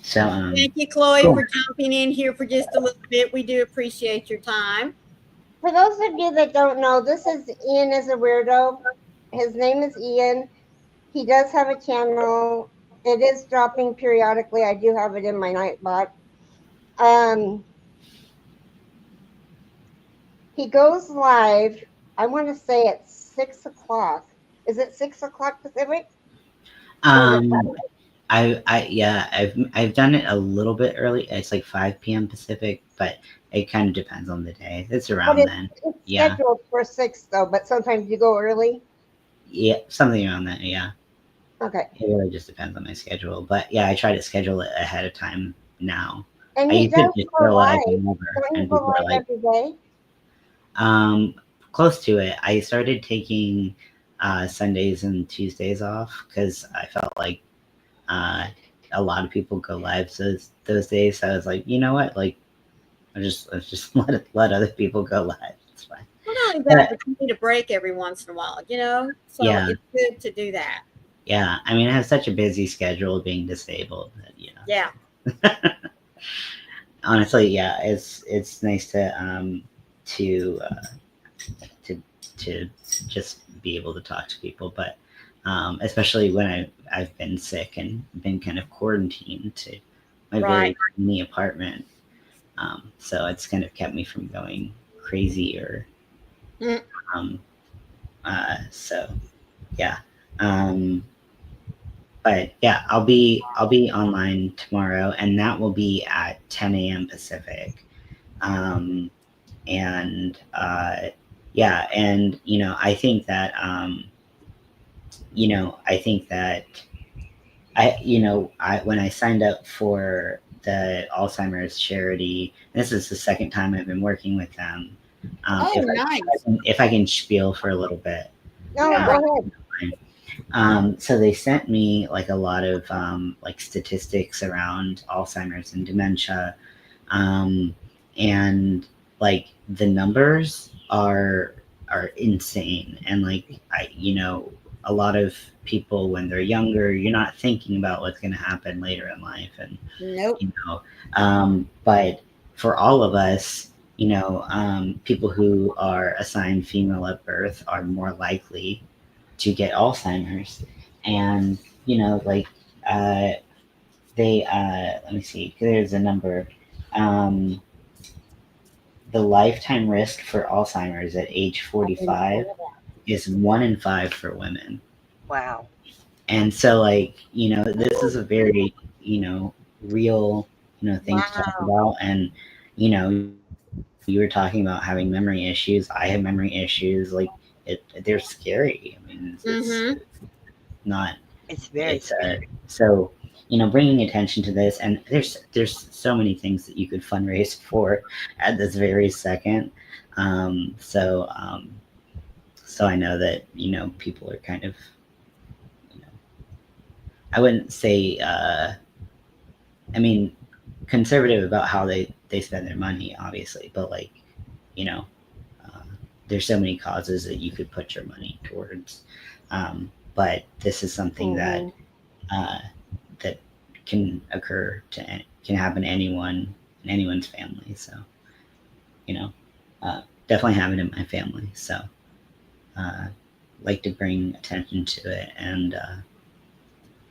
So Thank you, Chloe, cool. for jumping in here for just a little bit. We do appreciate your time. For those of you that don't know, this is Ian is a weirdo. His name is Ian. He does have a channel. It is dropping periodically. I do have it in my Nightbot. He goes live. I want to say at 6 o'clock. Is it 6 o'clock Pacific? I've done it a little bit early. It's like 5 p.m. Pacific, but it kind of depends on the day. It's around then. It's Yeah. scheduled for 6 though, but sometimes you go early. Yeah, something around that. Yeah. Okay. It really just depends on my schedule. But yeah, I try to schedule it ahead of time now. And I he used to does just go go live live. whenever, Don't you and go people are live like, every day? close to it. I started taking Sundays and Tuesdays off because I felt like a lot of people go live those days. So I was like, you know what? Like, let's just let other people go live. It's fine. Well, not only that, but you need a break every once in a while, So Yeah. it's good to do that. Yeah, I mean, I have such a busy schedule being disabled that Yeah. Honestly, yeah, it's nice to just be able to talk to people, but especially when I've been sick and been kind of quarantined to my very tiny apartment, so it's kind of kept me from going crazy or so yeah. But yeah, I'll be online tomorrow, and that will be at 10 a.m. Pacific. And yeah, and I think that when I signed up for the Alzheimer's charity, this is the second time I've been working with them. Nice. If I can spiel for a little bit. No, Yeah. go ahead. So they sent me like a lot of like statistics around Alzheimer's and dementia, and like the numbers are insane. And like a lot of people when they're younger, you're not thinking about what's going to happen later in life, and Nope. but for all of us, people who are assigned female at birth are more likely to get Alzheimer's. And like they let me see, there's a number. um, the lifetime risk for Alzheimer's at age 45 is 1 in 5 for women. Wow. And so, like, this is a very, real, thing to talk about. And, you were talking about having memory issues. I have memory issues. Like, they're scary. I mean, it's not, It's very scary. so, bringing attention to this, and there's so many things that you could fundraise for at this very second. So I know that, people are kind of, I wouldn't say, I mean, conservative about how they spend their money, obviously, but like, uh, there's so many causes that you could put your money towards. But this is something that that can occur can happen to anyone in anyone's family. So, definitely happened in my family. So, like to bring attention to it, and I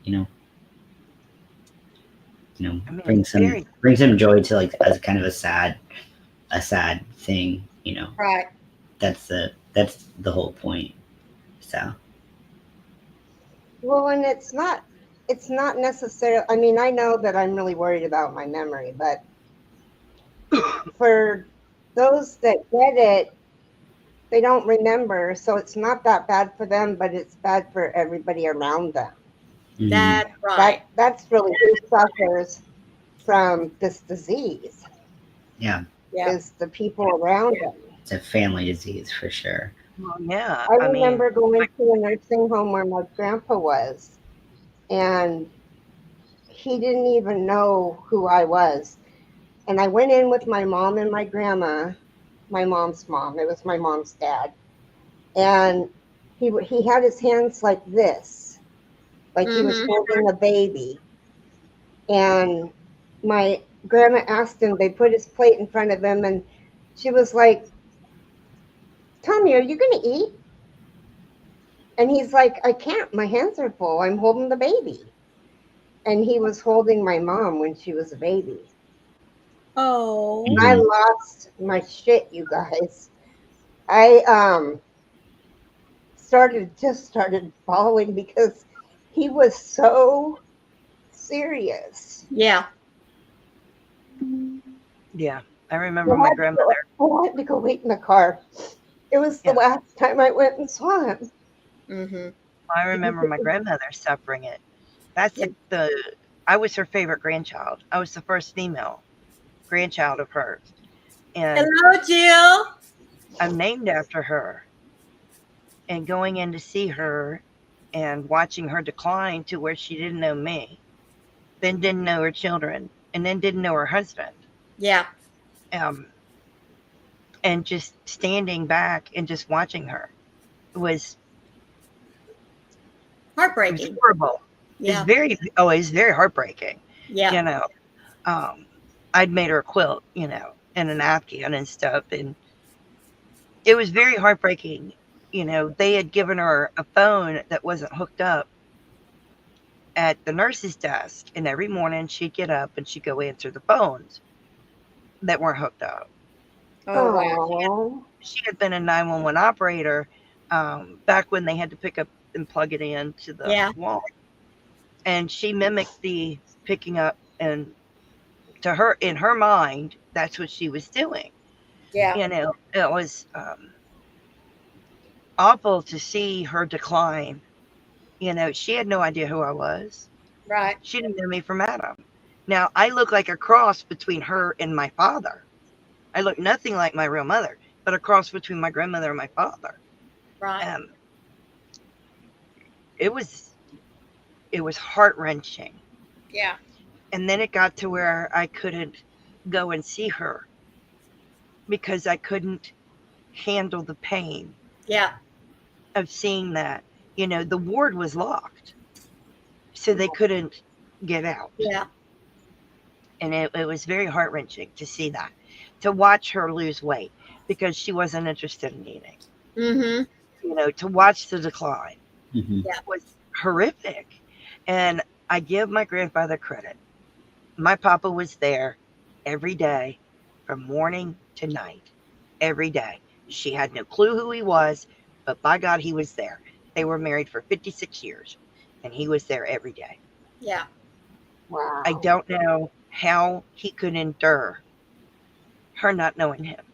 mean, bring it's some joy to, like, as kind of a sad thing. Right. That's the whole point. So. Well, and it's not necessarily, I mean, I know that I'm really worried about my memory, but for those that get it, they don't remember. So it's not that bad for them, but it's bad for everybody around them. Mhm. That's right. That's really who suffers from this disease. Yeah, Is the people around them. it's a family disease for sure. well, yeah. I mean, remember going to a nursing home where my grandpa was, and he didn't even know who I was. And I went in with my mom and my grandma, my mom's mom. It was my mom's dad. And he had his hands like this, like he was holding a baby. And my grandma asked him, they put his plate in front of him, and she was like, Tommy, are you going to eat? And he's like, I can't. My hands are full. I'm holding the baby. And he was holding my mom when she was a baby. Oh. And I lost my shit, you guys. I started following because he was so serious. Yeah. Yeah. I remember my grandmother. I had to go wait in the car. It was the last time I went and saw him. I remember my grandmother suffering it. That's I was her favorite grandchild. I was the first female grandchild of hers. And hello, Jill. I'm named after her. And going in to see her and watching her decline to where she didn't know me, then didn't know her children, and then didn't know her husband. Yeah. And just standing back and just watching her was heartbreaking. It was horrible. Yeah. It's very heartbreaking. Yeah. I'd made her a quilt, and a napkin and stuff, and it was very heartbreaking. They had given her a phone that wasn't hooked up at the nurse's desk, and every morning she'd get up and she'd go answer the phones that weren't hooked up. Oh, wow. She had been a 911 operator back when they had to pick up and plug it into the wall. And she mimicked the picking up, and to her, in her mind, that's what she was doing. Yeah. It was awful to see her decline. She had no idea who I was. Right. She didn't know me from Adam. Now, I look like a cross between her and my father. I look nothing like my real mother, but a cross between my grandmother and my father. Right. It was heart-wrenching. Yeah. And then it got to where I couldn't go and see her because I couldn't handle the pain Yeah. of seeing that. You know, the ward was locked, so they couldn't get out. Yeah. And it was very heart-wrenching to see that, to watch her lose weight because she wasn't interested in eating. Mm-hmm. You know, to watch the decline Mhm. was horrific. And I give my grandfather credit. My papa was there every day from morning to night, every day. She had no clue who he was, but by God, he was there. They were married for 56 years, and he was there every day. Yeah. Wow. I don't know how he could endure her not knowing him.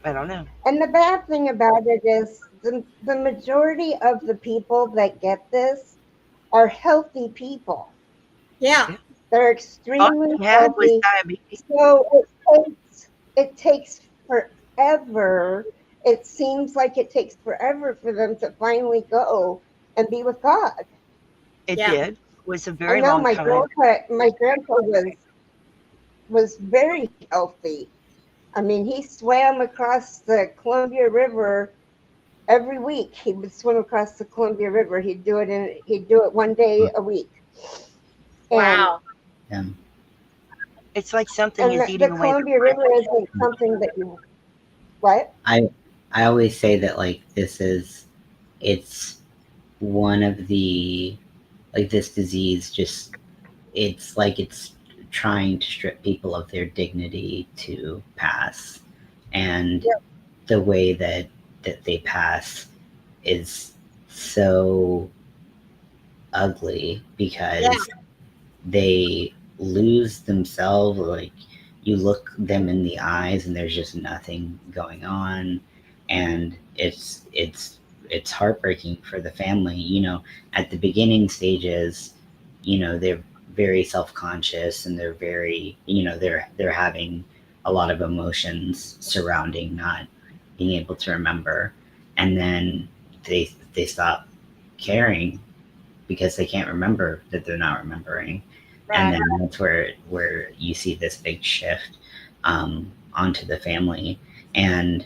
I don't know. And the bad thing about it is the majority of the people that get this are healthy people. Yeah. They're All extremely he had was healthy. diabetes. So it takes forever. It seems like it takes forever for them to finally go and be with God. It Yeah. did. It was a I very know long my time. grandpa was very healthy. I mean, he swam across the Columbia River every week. He would swim across the Columbia River. He'd do it one day a week. And Wow. Yeah. It's like something is the eating away. Columbia River isn't something that you what? I always say that like it's one of the like this disease just it's like it's trying to strip people of their dignity to pass, and the way that they pass is so ugly because Yeah. they lose themselves. Like you look them in the eyes and there's just nothing going on, and it's heartbreaking for the family. You know, at the beginning stages, you know, they're very self-conscious and they're very, you know, they're having a lot of emotions surrounding not being able to remember, and then they stop caring because they can't remember that they're not remembering. And then that's where you see this big shift onto the family. And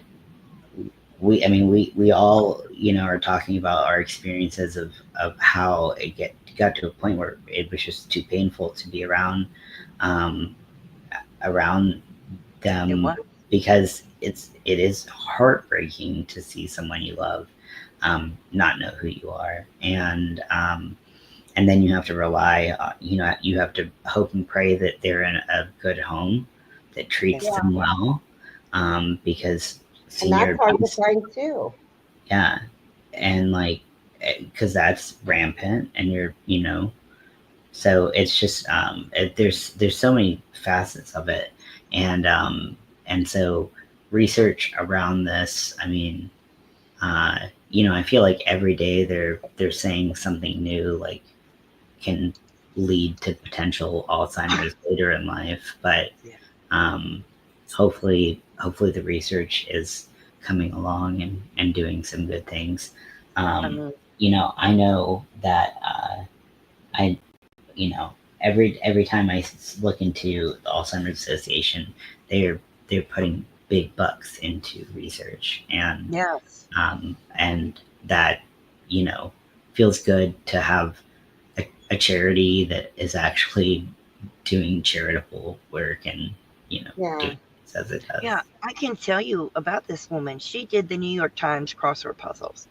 we all, you know, are talking about our experiences of how it got to a point where it was just too painful to be around around It them, was. because it is heartbreaking to see someone you love not know who you are, and then you have to rely, you know, you have to hope and pray that they're in a good home that treats Yeah. them well, because And senior that's hard to abuse, find too. yeah, and like because that's rampant, and you're, you know, so it's just there's so many facets of it, and so research around this, I mean, you know, I feel like every day they're saying something new, like can lead to potential Alzheimer's later in life, but Yeah. hopefully the research is coming along and doing some good things. You know, I know that I, you know, every time I look into the Alzheimer's Association, they're putting big bucks into research, Yes. and that, you know, feels good to have a charity that is actually doing charitable work and, you know, Yeah. doing things as it does. Yeah, I can tell you about this woman. She did the New York Times crossword puzzles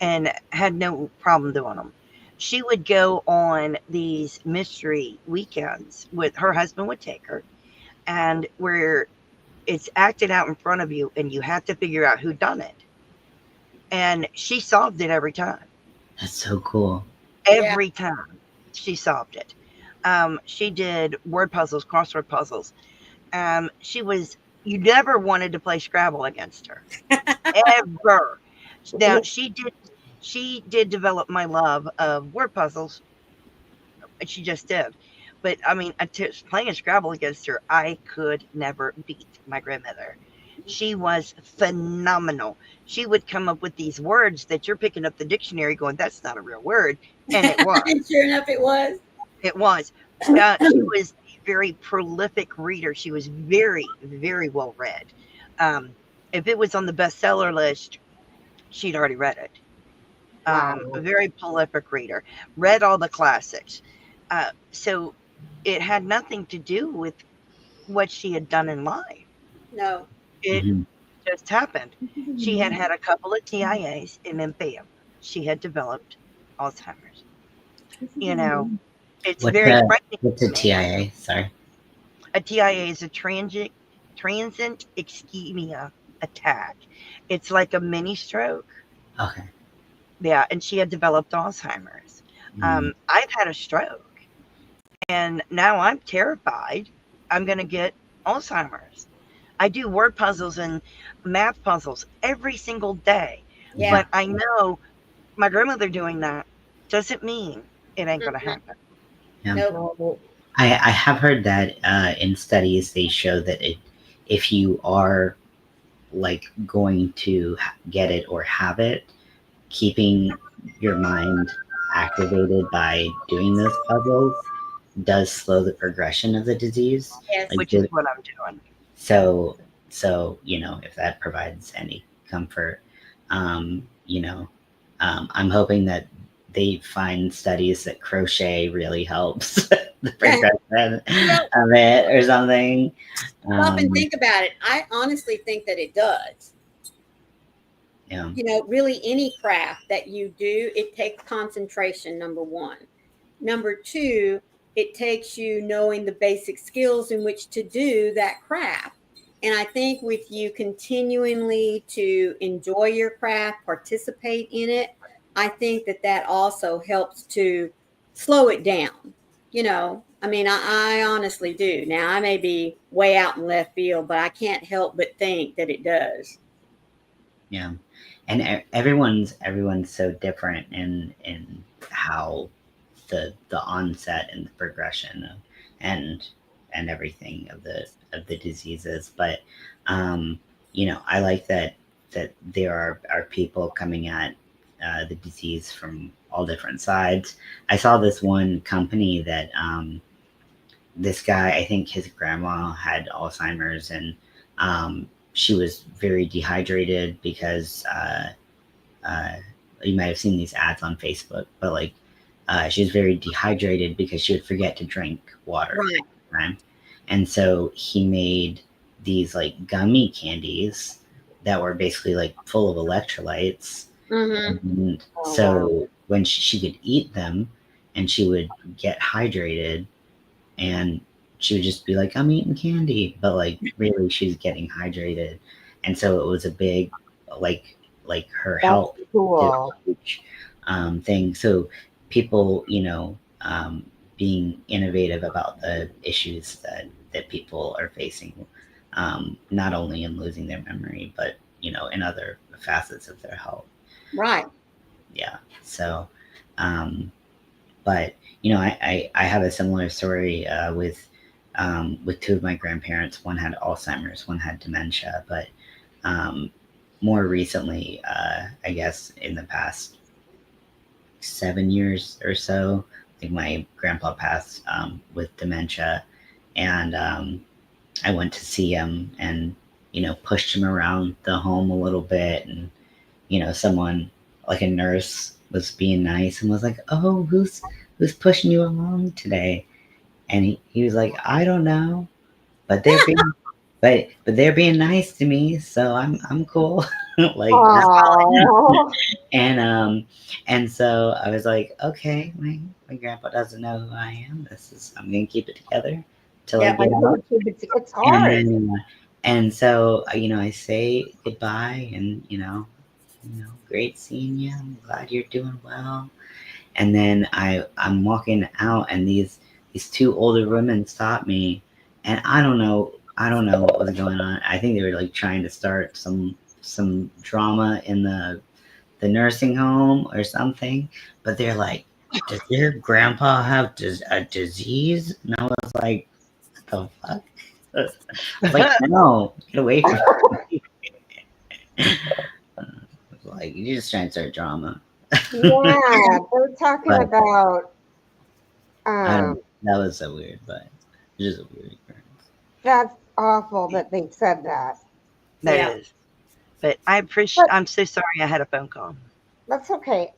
and had no problem doing them. She would go on these mystery weekends with her husband would take her, and where it's acted out in front of you and you have to figure out who done it. And she solved it every time. That's so cool. Every time she solved it. She did word puzzles, crossword puzzles. You never wanted to play Scrabble against her. Ever. Now she did develop my love of word puzzles. She just did. But I mean, playing Scrabble against her, I could never beat my grandmother. She was phenomenal. She would come up with these words that you're picking up the dictionary going, that's not a real word. And it was. Sure enough, it was. It was. She was very prolific reader. She was very, very well read. If it was on the bestseller list, she'd already read it. A very prolific reader, read all the classics. So it had nothing to do with what she had done in life. No. It Mhm. just happened. She had had a couple of TIAs, and then bam, she had developed Alzheimer's. You know, it's What's very a frightening. what's a to me. TIA? Sorry. A TIA is a transient ischemia attack. It's like a mini stroke. Okay. Yeah, and she had developed Alzheimer's. Mm. I've had a stroke, and now I'm terrified I'm going to get Alzheimer's. I do word puzzles and math puzzles every single day, Yeah. but I know my grandmother doing that doesn't mean it ain't going to happen. Yeah. Nope. I have heard that in studies they show that if you are like going to get it or have it, keeping your mind activated by doing those puzzles does slow the progression of the disease. Yes. Like, Which is what I'm doing. so you know, if that provides any comfort, you know, I'm hoping that they find studies that crochet really helps the progression of it or something. Stop and think about it. I honestly think that it does. Yeah. You know, really any craft that you do, it takes concentration, number one. Number two, it takes you knowing the basic skills in which to do that craft. And I think with you continually to enjoy your craft, participate in it, I think that that also helps to slow it down. You know, I mean, I honestly do. Now, I may be way out in left field, but I can't help but think that it does. Yeah. And everyone's so different in how the onset and the progression of, and everything of the diseases. But you know, I like that there are people coming at the disease from all different sides. I saw this one company that this guy, I think his grandma had Alzheimer's, and she was very dehydrated because you might have seen these ads on Facebook, but like she was very dehydrated because she would forget to drink water. Right. And so he made these like gummy candies that were basically like full of electrolytes. Mm-hmm. And so when she could eat them and she would get hydrated, and she would just be like, I'm eating candy, but like really she's getting hydrated. And so it was a big like her health Cool. huge thing. So people, you know, being innovative about the issues that people are facing, not only in losing their memory, but you know, in other facets of their health. Right. Yeah. So but you know, I have a similar story with two of my grandparents. One had Alzheimer's, one had dementia, but more recently, I guess in the past 7 years or so, I think my grandpa passed with dementia, and I went to see him and, you know, pushed him around the home a little bit, and you know, someone like a nurse was being nice and was like, oh, who's pushing you along today? And he was like, I don't know, but they're being but they're being nice to me, so I'm cool. Like and so I was like, okay, my grandpa doesn't know who I am. I'm gonna keep it together till I get out. It's hard. And so you know, I say goodbye, and you know, great seeing you. I'm glad you're doing well. And then I'm walking out, and these two older women stop me, and I don't know what was going on. I think they were like trying to start some drama in the nursing home or something. But they're like, does your grandpa have a disease? And I was like, what the fuck? I was like, no, get away from me. Like, you're just trying to start drama. Yeah, they're talking about that was so weird, but just a weird occurrence. That's awful that they said that. That Yeah. is. But I appreciate. I'm so sorry I had a phone call. That's okay.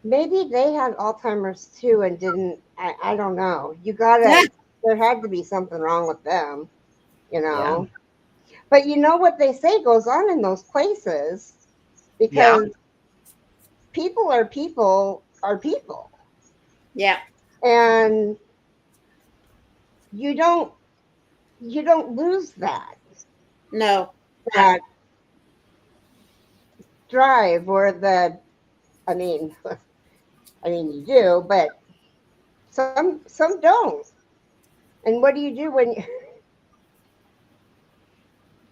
Maybe they had Alzheimer's too and didn't. I don't know. You gotta. There had to be something wrong with them, you know. But you know what they say goes on in those places, because people are people are people, Yeah. and you don't lose that No. drive or the. I mean, you do, but some don't. And what do you do when you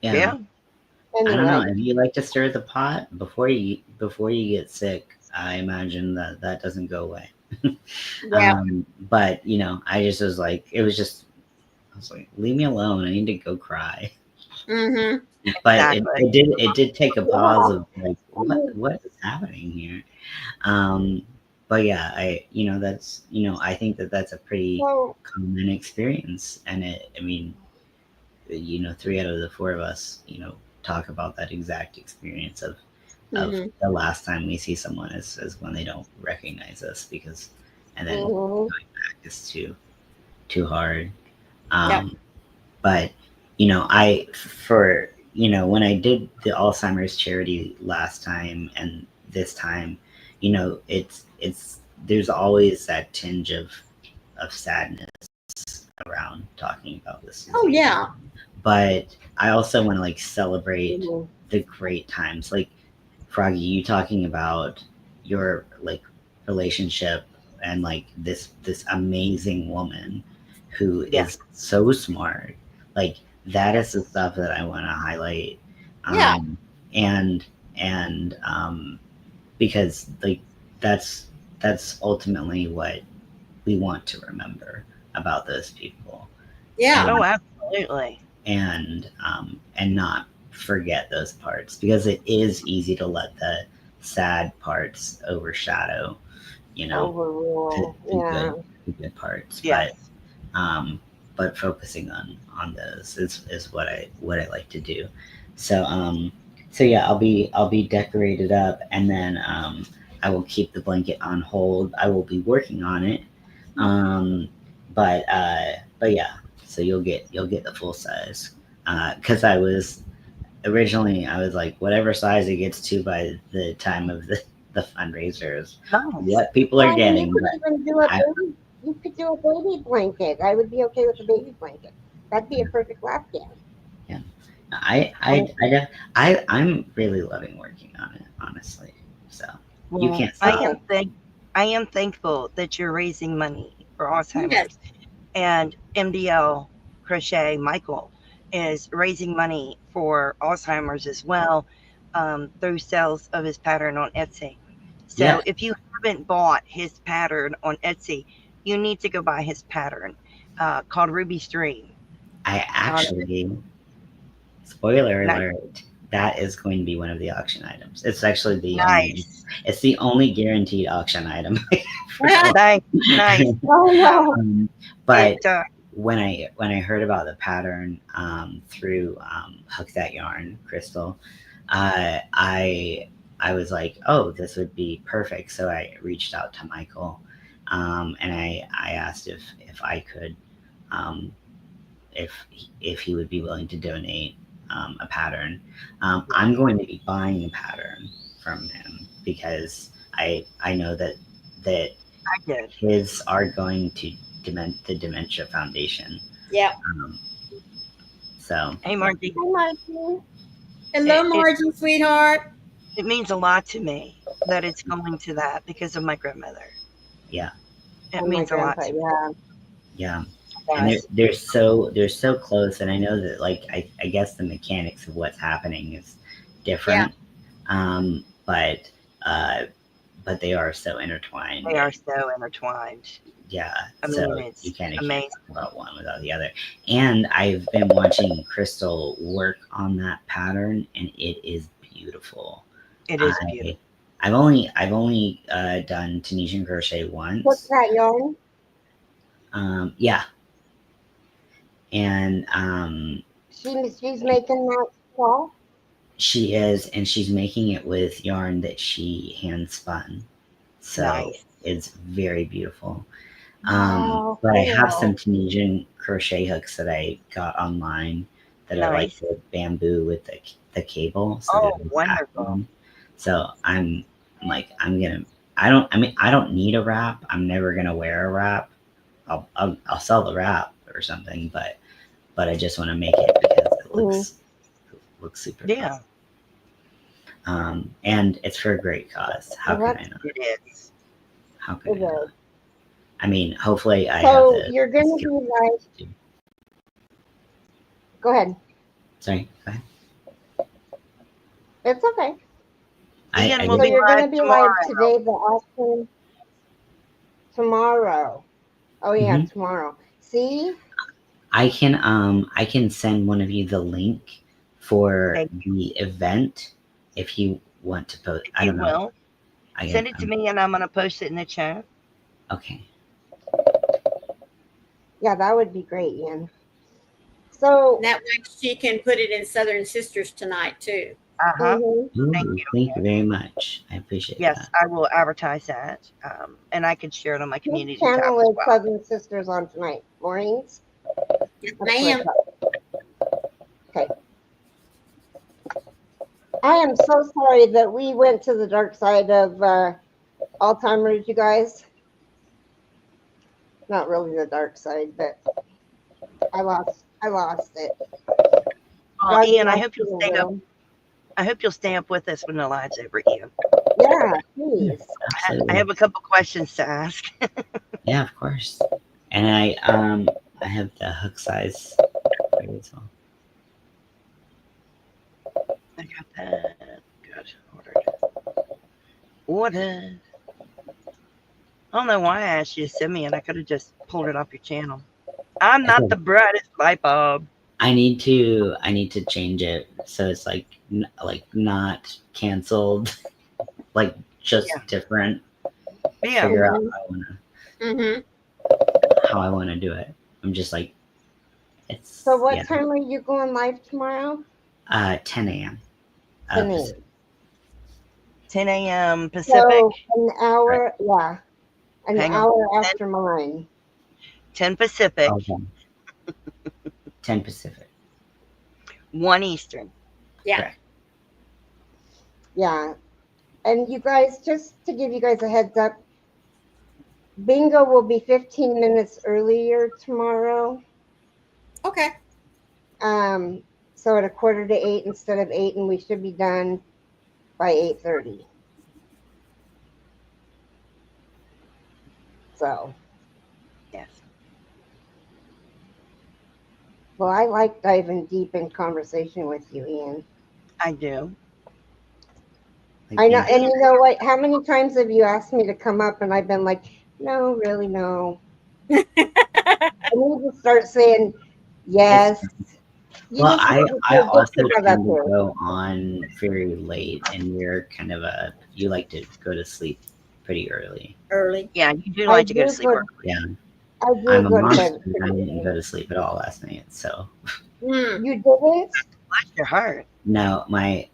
Yeah. I don't know. anyway? If you like to stir the pot before you get sick, I imagine that doesn't go away. Yeah. But you know, I just was like, I was like, leave me alone. I need to go cry. Mm-hmm. But Exactly. it did take a pause of like, what is happening here? But yeah, that's, I think that's a pretty So common experience, and I mean, 3 out of the 4 of us, talk about that exact experience of Mm-hmm. the last time we see someone is when they don't recognize us, because, and then mhm. going back is too hard. Yep. But when I did the Alzheimer's charity last time and this time, it's there's always that tinge of sadness around talking about this Oh disease. yeah. But I also want to like celebrate Mhm. the great times. Like, Froggy, you talking about your like relationship and like this amazing woman who Yeah. is so smart. Like, that is the stuff that I want to highlight. Yeah. And because like that's ultimately what we want to remember about those people. Yeah. Oh, absolutely. And not forget those parts, because it is easy to let the sad parts overshadow, Overrule. Yeah. the good parts. Yes. But focusing on those is what I like to do. So yeah, I'll be decorated up, and then I will keep the blanket on hold. I will be working on it. But yeah, so you'll get the full size, because I was like, whatever size it gets to by the time of the fundraisers, Nice. what people are Well, I mean, getting. you could But even do you could do a baby blanket. I would be okay with a baby blanket. That'd be a perfect lap dance. I'm really loving working on it, honestly. So you can't I stop. I am thankful that you're raising money for Alzheimer's. Yes. And MDL Crochet Michael is raising money for Alzheimer's as well, through sales of his pattern on Etsy. So Yeah. if you haven't bought his pattern on Etsy, you need to go buy his pattern, called Ruby Stream. I actually, spoiler Nice. alert, that is going to be one of the auction items. It's actually Nice. it's the only guaranteed auction item. Nice. Nice. Oh no. But It, when I heard about the pattern through Hook That Yarn, Crystal, I was like, oh, this would be perfect. So I reached out to Michael, and I asked if I could, if he would be willing to donate a pattern. I'm going to be buying a pattern from him, because I know that I did. his are going to the Dementia Foundation. Yeah. So Hey, Margie, Hi, Margie. Hello, Margie, sweetheart. it means a lot to me that it's going to that because of my grandmother. yeah, It Oh, my means a lot to me. grandpa, yeah. Yes. And they're so close, and I know that, like, I guess the mechanics of what's happening is different. But they are so intertwined. They are so intertwined. Yeah. I So mean, it's you can't amazing. talk about one without the other. And I've been watching Crystal work on that pattern, and it is beautiful. It is beautiful. I've only done Tunisian crochet once. What's that yarn? Yeah. And She's making that shawl. she is, and she's making it with yarn that she hand spun. So Nice. it's very beautiful. Wow, But I have cool. some Tunisian crochet hooks that I got online that are like Nice. the bamboo with the cable. So Oh, they're the back wonderful. one. So I'm like, I don't need a wrap. I'm never gonna wear a wrap. I'll sell the wrap or something, but I just want to make it because it looks super Yeah, fun. And it's for a great cause. How Well, can I not? it is. How can I It not? is. I mean, hopefully I So have the you're gonna be skills like, to- go ahead. Sorry, go ahead. It's okay. Ian I will So be you're gonna live be tomorrow. live today, the auction tomorrow. Oh yeah, Mhm. tomorrow. See? I can send one of you the link for Thank the event if you want to post. If I you don't know. will, I send it to me and I'm going to post it in the chat. Okay. Yeah, that would be great, Ian. So That way she can put it in Southern Sisters tonight too. Uh-huh. mhm. Ooh, Thank you. thank you very much. I appreciate Yes, that. I will advertise that. And I can share it on my Whose community tab channel as is well. Southern Sisters on tonight? Maureen's? Yes, That's what I ma'am. thought. Okay. I am so sorry that we went to the dark side of Alzheimer's, you guys. Not really the dark side, but I lost it. Well, Ian, I lost hope it a you'll stay up. little. I hope you'll stay up with us when the live's over, Ian. Yeah, please. Absolutely. I have a couple questions to ask. Yeah, of course. And I have the hook size for you as well. I got that. Good. Ordered. I don't know why I asked you to send me it. I could have just pulled it off your channel. I'm not the brightest light bulb. I need to change it so it's like not canceled, like just different. Yeah. Figure out Mm-hmm. how I want to do it. I'm just like, it's So what time are you going live tomorrow? 10 a.m. 10 a.m. 10 a.m. Pacific. So an hour, yeah. An Hang on. hour after mine. 10 Pacific, Okay. 10 Pacific. 1 Eastern. Yeah. Yeah. And you guys, just to give you guys a heads up, bingo will be 15 minutes earlier tomorrow. Okay. So at 7:45 instead of 8, and we should be done by 8:30. So, Yes. well, I like diving deep in conversation with you, Ian. I do. Like, I know, and you know what? How many times have you asked me to come up, and I've been like, no, really, no. I need to start saying yes. You Well, need to I get also some of that tend to too. go on very late, and you're kind of you like to go to sleep pretty early. Early. Yeah, you do I like to go to do sleep early. Yeah, I do I'm a go to monster. bed. I didn't go to sleep at all last night. So Mm. You didn't? Bless your heart. no, I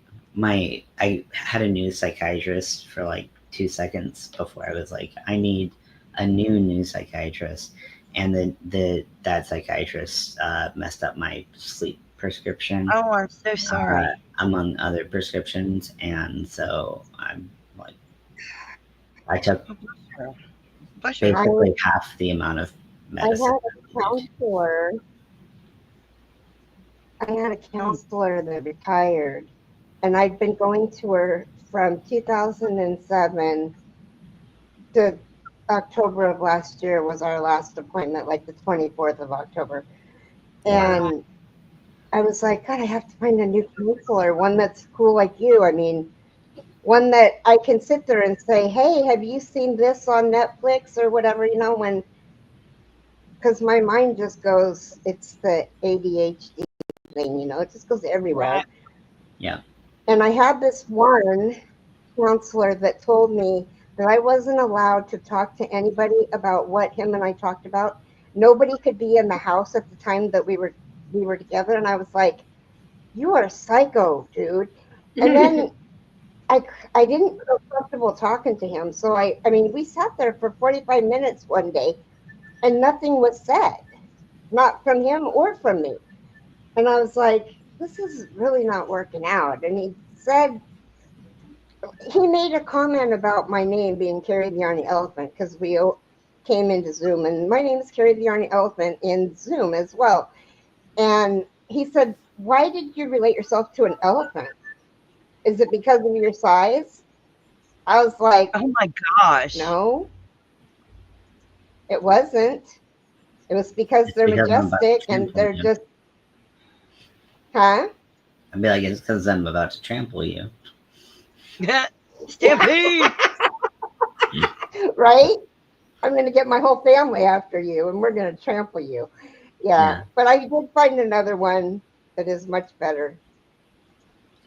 had a new psychiatrist for like 2 seconds before I was like, I need a new psychiatrist, and then that psychiatrist messed up my sleep prescription. Oh, I'm so sorry. Among other prescriptions, and so I'm like, I took Bless your heart. basically half the amount of I medicine. had a counselor. I had a counselor that retired, and I'd been going to her from 2007 to October of last year was our last appointment, like the 24th of October. And I was like, God, I have to find a new counselor, one that's cool like you. I mean, one that I can sit there and say, hey, have you seen this on Netflix or whatever, you know, when, because my mind just goes, it's the ADHD thing, you know, it just goes everywhere. Right. Yeah. And I had this one counselor that told me that I wasn't allowed to talk to anybody about what him and I talked about nobody could be in the house at the time that we were together. And I was like, you are psycho, dude. And then I didn't feel comfortable talking to him. So I mean, we sat there for 45 minutes one day and nothing was said, not from him or from me. And I was like, this is really not working out. And he made a comment about my name being Carrie the Yarny Elephant because we came into Zoom, and my name is Carrie the Yarny Elephant in Zoom as well. And he said, why did you relate yourself to an elephant? Is it because of your size? I was like, Oh my gosh. no, it wasn't. It was because It's they're because I'm about to majestic and trample they're you. just, huh? I'd be like, it's because I'm about to trample you. Stampede. Right? I'm going to get my whole family after you and we're going to trample you. Yeah. But I did find another one that is much better.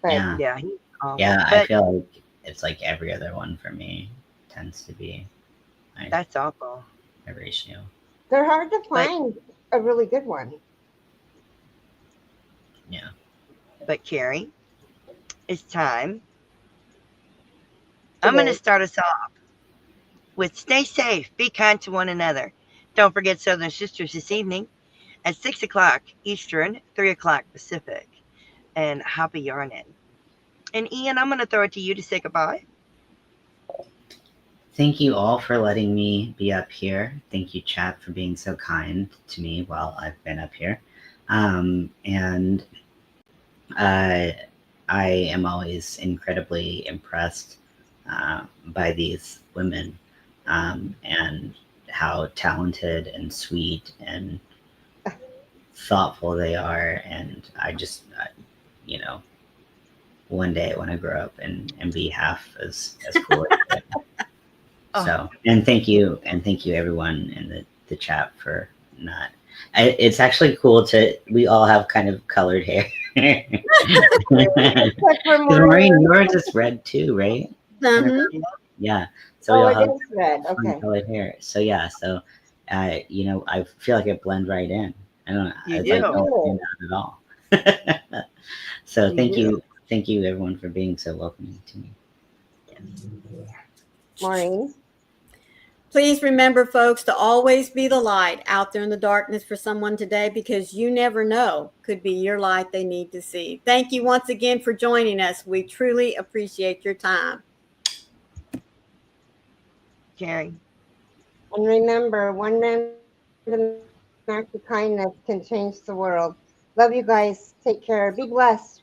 But Yeah. Yeah, he's awful. Yeah, I But feel like it's like every other one for me tends to be that's awful. a ratio. they're hard to But- find a really good one. Yeah. But Carrie, it's time. I'm going to Today. start us off with stay safe, be kind to one another. Don't forget Southern Sisters this evening at 6 o'clock Eastern, 3 o'clock Pacific, and happy yarning. And Ian, I'm going to throw it to you to say goodbye. Thank you all for letting me be up here. Thank you, chat, for being so kind to me while I've been up here. And I am always incredibly impressed by these women and how talented and sweet and thoughtful they are. And I just, you know, one day I want to grow up and be half as cool as them. So, and thank you everyone in the chat for not. It's actually cool we all have kind of colored hair. Except for Maureen, yours is red too, right? Mhm. Yeah. So we Oh, all it have is red. fun Okay. colored hair. So yeah, so you know, I feel like I blend right in. I don't You I do. like don't stand out at all. So You thank you everyone for being so welcoming to me. Maureen. Please remember, folks, to always be the light out there in the darkness for someone today, because you never know, could be your light they need to see. Thank you once again for joining us. We truly appreciate your time. Carrie. And remember, one random act of kindness can change the world. Love you guys. Take care. Be blessed.